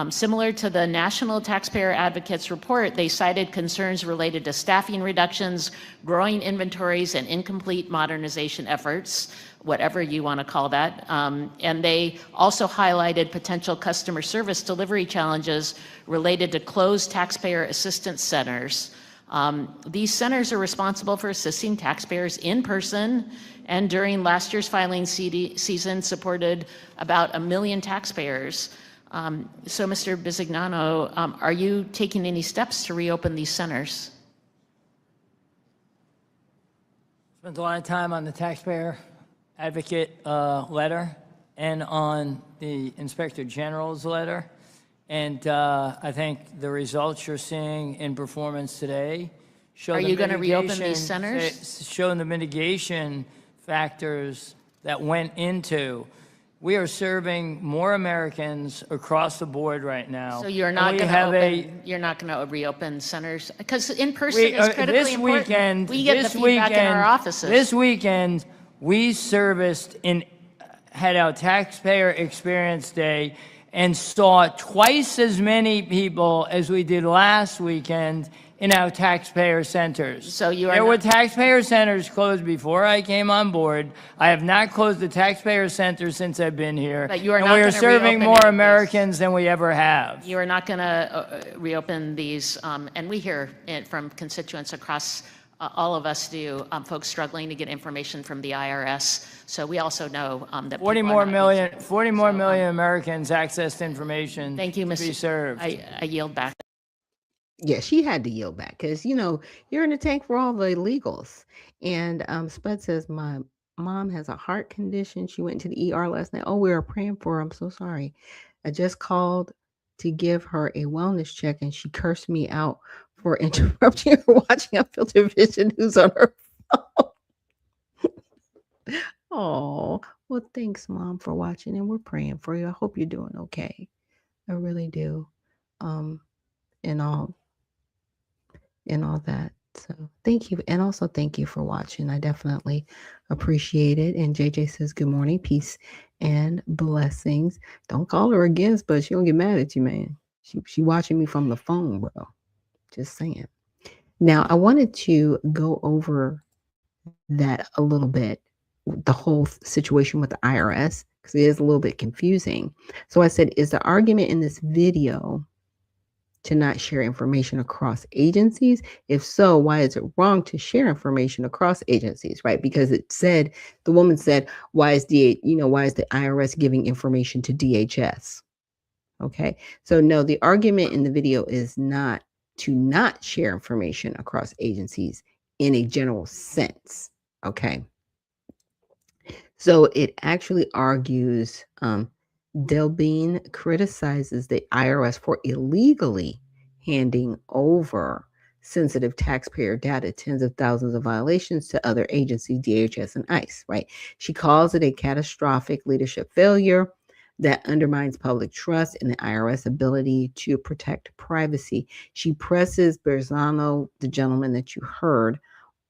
[SPEAKER 21] Similar to the National Taxpayer Advocates report, they cited concerns related to staffing reductions, growing inventories, and incomplete modernization efforts, whatever you want to call that. And they also highlighted potential customer service delivery challenges related to closed taxpayer assistance centers. These centers are responsible for assisting taxpayers in person, and during last year's filing season supported about 1 million taxpayers. So, Mr. Bisignano, are you taking any steps to reopen these centers?
[SPEAKER 22] Spent a lot of time on the taxpayer advocate letter and on the Inspector General's letter. And I think the results you're seeing in performance today show
[SPEAKER 21] Are you going to reopen these centers?
[SPEAKER 22] Showing the mitigation factors that went into. We are serving more Americans across the board right now.
[SPEAKER 21] So you're not going to reopen centers because in person is critically important. We get the feedback in our offices.
[SPEAKER 22] This weekend, we had our taxpayer experience day and saw twice as many people as we did last weekend in our taxpayer centers.
[SPEAKER 21] So
[SPEAKER 22] there were taxpayer centers closed before I came on board. I have not closed the taxpayer center since I've been here.
[SPEAKER 21] But you are
[SPEAKER 22] and
[SPEAKER 21] not
[SPEAKER 22] we are serving more Americans than we ever have.
[SPEAKER 21] You are not going to reopen these, and we hear it from constituents across. All of us do, folks struggling to get information from the IRS. So we also know that
[SPEAKER 22] 40 more million Americans accessed information.
[SPEAKER 21] Thank you, Mr.
[SPEAKER 22] To be served.
[SPEAKER 21] I yield back.
[SPEAKER 1] Yeah, she had to yield back because, you're in the tank for all the illegals. And Spud says, my mom has a heart condition. She went to the ER last night. Oh, we were praying for her. I'm so sorry. I just called to give her a wellness check and she cursed me out for interrupting her watching Unfiltered Vision News on her phone. Oh, well, thanks, Mom, for watching, and we're praying for you. I hope you're doing okay. I really do. And all that. So thank you. And also thank you for watching. I definitely appreciate it. And JJ says, good morning, peace and blessings. Don't call her again, but she don't get mad at you, man. She watching me from the phone, bro. Just saying. Now, I wanted to go over that a little bit, the whole situation with the IRS, because it is a little bit confusing. So I said, is the argument in this video to not share information across agencies? If so, why is it wrong to share information across agencies, right? Because the woman said, why is the IRS giving information to DHS? Okay, so no, the argument in the video is not to not share information across agencies in a general sense. Okay, so it actually argues, Delbene criticizes the IRS for illegally handing over sensitive taxpayer data, tens of thousands of violations to other agencies, DHS and ICE, right? She calls it a catastrophic leadership failure that undermines public trust in the IRS ability to protect privacy. She presses Berzano, the gentleman that you heard,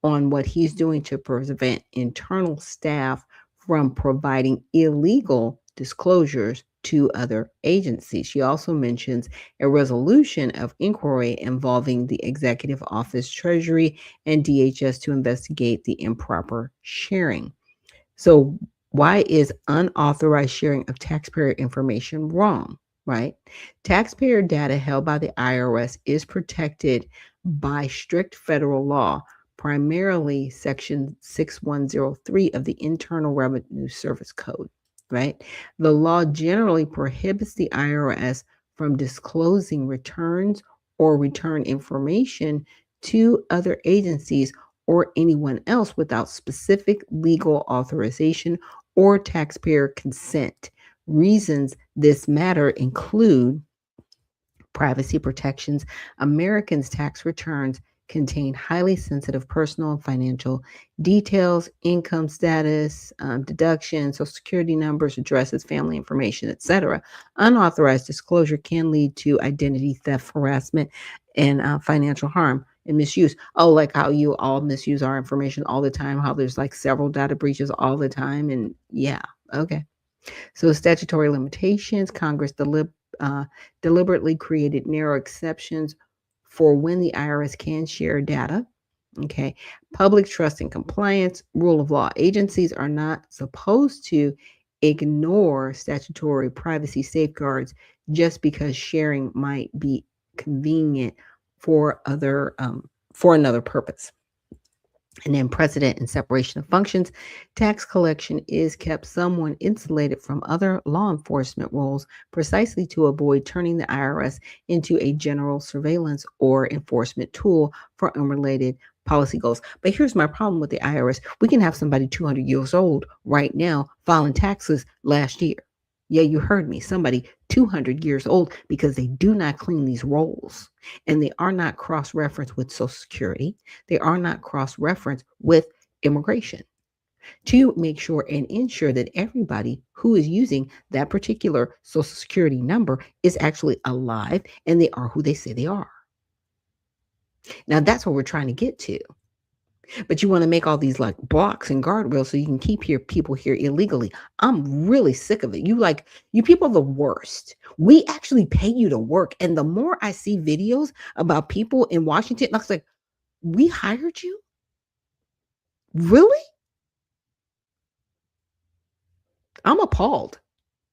[SPEAKER 1] on what he's doing to prevent internal staff from providing illegal disclosures to other agencies. She also mentions a resolution of inquiry involving the Executive Office, Treasury, and DHS to investigate the improper sharing. So why is unauthorized sharing of taxpayer information wrong? right? Taxpayer data held by the IRS is protected by strict federal law, primarily Section 6103 of the Internal Revenue Service Code, right? The law generally prohibits the IRS from disclosing returns or return information to other agencies or anyone else without specific legal authorization or taxpayer consent. Reasons this matter include privacy protections. Americans' tax returns contain highly sensitive personal and financial details, income status, deductions, social security numbers, addresses, family information, etc. Unauthorized disclosure can lead to identity theft, harassment, and financial harm and misuse. Oh, like how you all misuse our information all the time, how there's like several data breaches all the time. And yeah, okay. So statutory limitations, Congress deliberately created narrow exceptions for when the IRS can share data. Okay. Public trust and compliance, rule of law. Agencies are not supposed to ignore statutory privacy safeguards just because sharing might be convenient for another purpose. And then precedent and separation of functions. Tax collection is kept somewhat insulated from other law enforcement roles precisely to avoid turning the IRS into a general surveillance or enforcement tool for unrelated policy goals. But here's my problem with the IRS. We can have somebody 200 years old right now filing taxes last year. Yeah, you heard me. Somebody 200 years old because they do not clean these rolls and they are not cross-referenced with Social Security. They are not cross-referenced with immigration to make sure and ensure that everybody who is using that particular Social Security number is actually alive and they are who they say they are. Now, that's what we're trying to get to. But you want to make all these like blocks and guardrails so you can keep your people here illegally. I'm really sick of it. You people are the worst. We actually pay you to work. And the more I see videos about people in Washington, I was like, we hired you? Really? I'm appalled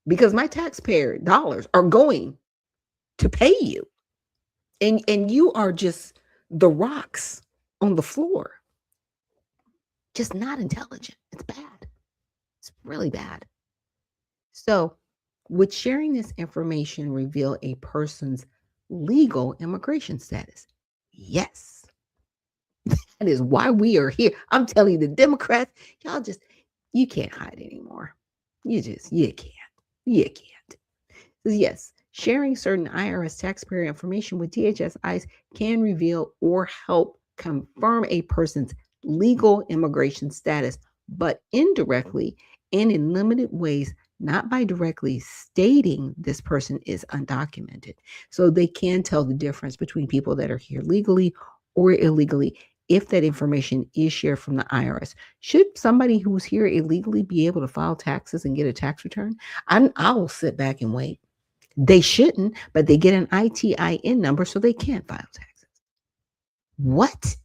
[SPEAKER 1] because my taxpayer dollars are going to pay you. And you are just the rocks on the floor. Just not intelligent. It's bad. It's really bad. So, would sharing this information reveal a person's legal immigration status? Yes. That is why we are here. I'm telling you, the Democrats, you can't hide anymore. You can't. You can't. Yes, sharing certain IRS taxpayer information with DHS ICE can reveal or help confirm a person's legal immigration status, but indirectly and in limited ways, not by directly stating this person is undocumented. So they can tell the difference between people that are here legally or illegally if that information is shared from the IRS. Should somebody who's here illegally be able to file taxes and get a tax return? I will sit back and wait. They shouldn't, but they get an ITIN number so they can't file taxes. What?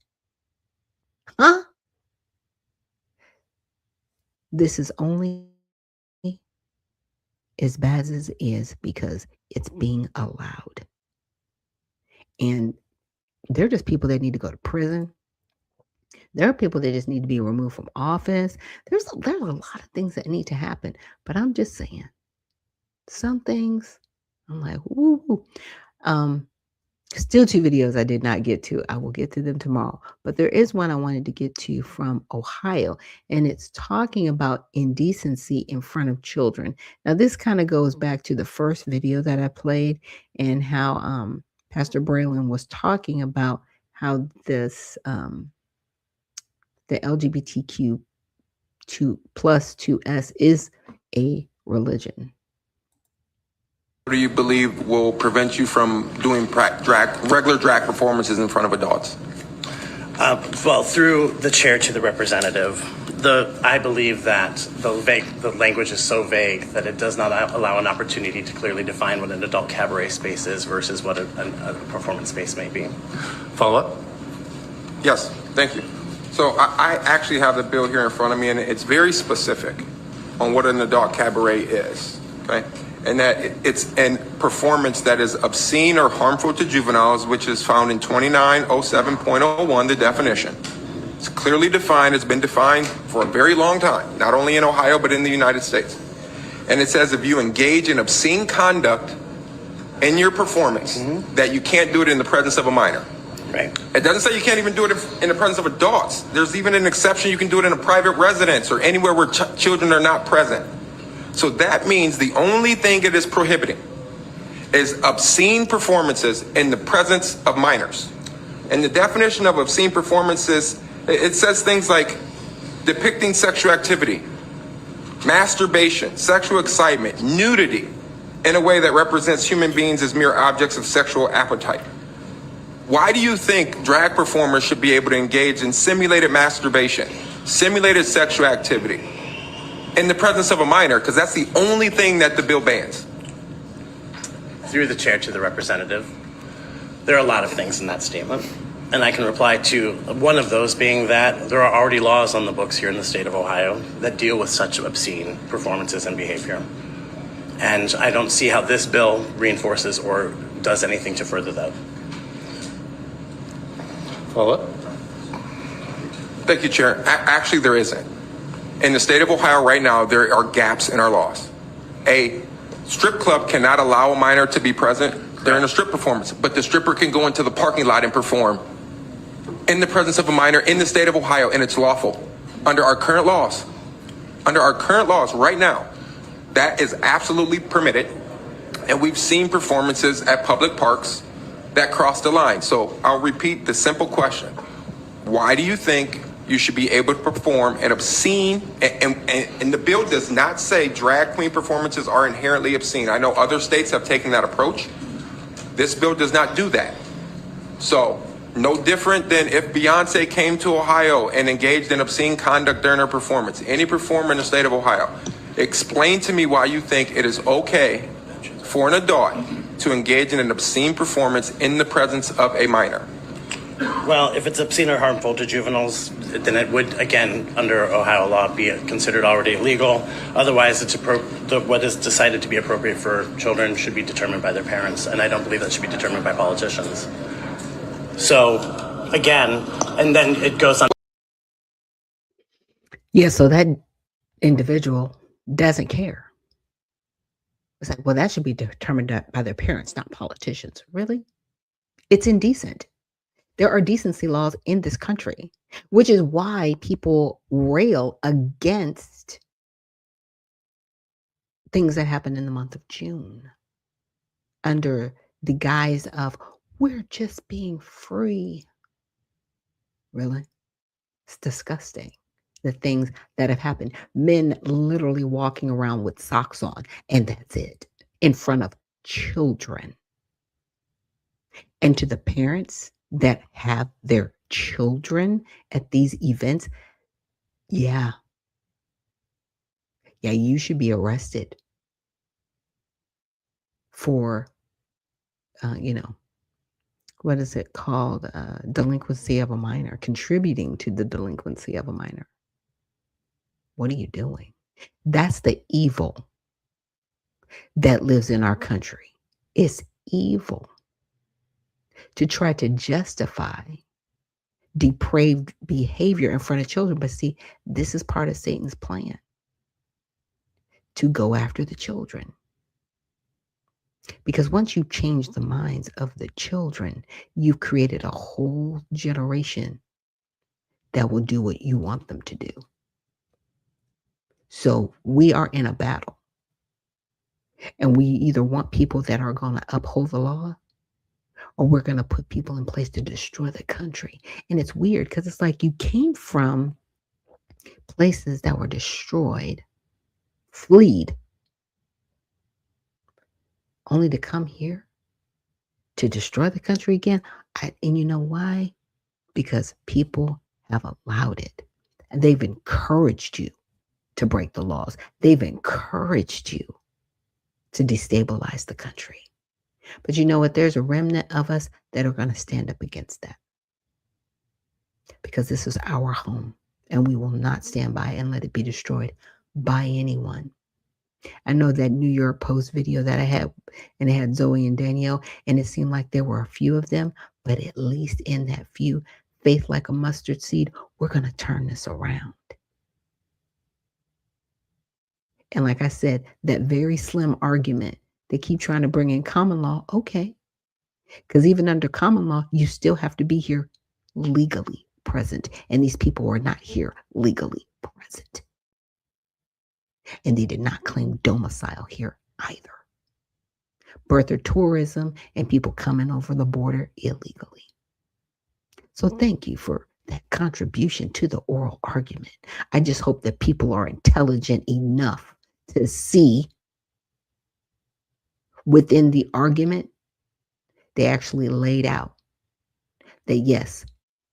[SPEAKER 1] Huh? This is only as bad as it is because it's being allowed. And they're just people that need to go to prison. There are people that just need to be removed from office. There's a lot of things that need to happen. But I'm just saying, some things, I'm like, ooh. Still 2 videos I did not get to. I will get to them tomorrow. But there is one I wanted to get to from Ohio, and it's talking about indecency in front of children. Now, this kind of goes back to the first video that I played and how Pastor Braylon was talking about how this the LGBTQ 2+2S is a religion.
[SPEAKER 2] What do you believe will prevent you from doing regular drag performances in front of adults?
[SPEAKER 20] Well, through the chair to the representative, I believe that the language is so vague that it does not allow an opportunity to clearly define what an adult cabaret space is versus what a performance space may be.
[SPEAKER 2] Follow up? Yes, thank you. So I actually have the bill here in front of me, and it's very specific on what an adult cabaret is, okay? and that it's a performance that is obscene or harmful to juveniles, which is found in 2907.01, the definition. It's clearly defined, it's been defined for a very long time, not only in Ohio, but in the United States. And it says if you engage in obscene conduct in your performance, that you can't do it in the presence of a minor.
[SPEAKER 20] Right.
[SPEAKER 2] It doesn't say you can't even do it in the presence of adults. There's even an exception, you can do it in a private residence or anywhere where children are not present. So that means the only thing it is prohibiting is obscene performances in the presence of minors. And the definition of obscene performances, it says things like depicting sexual activity, masturbation, sexual excitement, nudity, in a way that represents human beings as mere objects of sexual appetite. Why do you think drag performers should be able to engage in simulated masturbation, simulated sexual activity in the presence of a minor? Because that's the only thing that the bill bans.
[SPEAKER 20] Through the chair to the representative, there are a lot of things in that statement. And I can reply to one of those being that there are already laws on the books here in the state of Ohio that deal with such obscene performances and behavior. And I don't see how this bill reinforces or does anything to further that.
[SPEAKER 2] Follow up? Thank you, Chair. Actually, there isn't. In the state of Ohio right now, there are gaps in our laws. A strip club cannot allow a minor to be present during a strip performance, but the stripper can go into the parking lot and perform in the presence of a minor in the state of Ohio, and it's lawful under our current laws. Under our current laws right now, that is absolutely permitted, and we've seen performances at public parks that cross the line. So I'll repeat the simple question. Why do you think you should be able to perform an obscene, and the bill does not say drag queen performances are inherently obscene. I know other states have taken that approach. This bill does not do that. So no different than if Beyonce came to Ohio and engaged in obscene conduct during her performance. Any performer in the state of Ohio, explain to me why you think it is okay for an adult to engage in an obscene performance in the presence of a minor.
[SPEAKER 20] Well, if it's obscene or harmful to juveniles, then it would, again, under Ohio law, be considered already illegal. Otherwise, it's what is decided to be appropriate for children should be determined by their parents, and I don't believe that should be determined by politicians. So, again, and then it goes on.
[SPEAKER 1] Yeah, so that individual doesn't care. It's like, well, that should be determined by their parents, not politicians. Really? It's indecent. There are decency laws in this country, which is why people rail against things that happen in the month of June under the guise of, we're just being free. Really? It's disgusting. The things that have happened. Men literally walking around with socks on, and that's it, in front of children. And to the parents that have their children at these events, yeah, you should be arrested for, what is it called? Delinquency of a minor, contributing to the delinquency of a minor. What are you doing? That's the evil that lives in our country. It's evil to try to justify depraved behavior in front of children. But see, this is part of Satan's plan to go after the children. Because once you change the minds of the children, you've created a whole generation that will do what you want them to do. So we are in a battle. And we either want people that are going to uphold the law, or we're going to put people in place to destroy the country. And it's weird because it's like you came from places that were destroyed, fled, only to come here to destroy the country again. And you know why? Because people have allowed it. And they've encouraged you to break the laws. They've encouraged you to destabilize the country. But you know what? There's a remnant of us that are going to stand up against that. Because this is our home, and we will not stand by and let it be destroyed by anyone. I know that New York Post video that I had, and it had Zoe and Danielle, and it seemed like there were a few of them, but at least in that few, faith like a mustard seed, we're going to turn this around. And like I said, that very slim argument, they keep trying to bring in common law. Okay. Because even under common law, you still have to be here legally present. And these people are not here legally present. And they did not claim domicile here either. Birther tourism and people coming over the border illegally. So thank you for that contribution to the oral argument. I just hope that people are intelligent enough to see within the argument, they actually laid out that yes,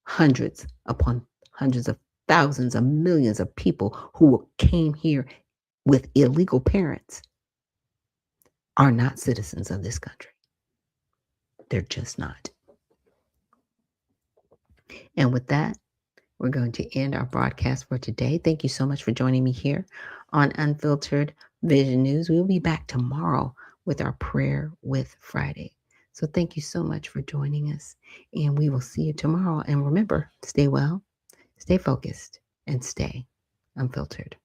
[SPEAKER 1] hundreds upon hundreds of thousands of millions of people who came here with illegal parents are not citizens of this country. They're just not. And with that, we're going to end our broadcast for today. Thank you so much for joining me here on Unfiltered Vision News. We'll be back tomorrow with our Prayer with Friday. So thank you so much for joining us, and we will see you tomorrow. And remember, stay well, stay focused, and stay unfiltered.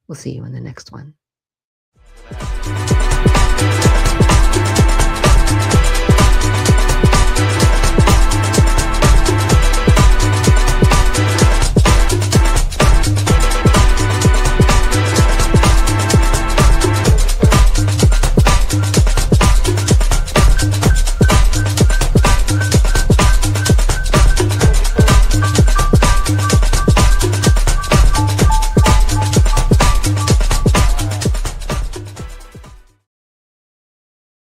[SPEAKER 1] We'll see you in the next one.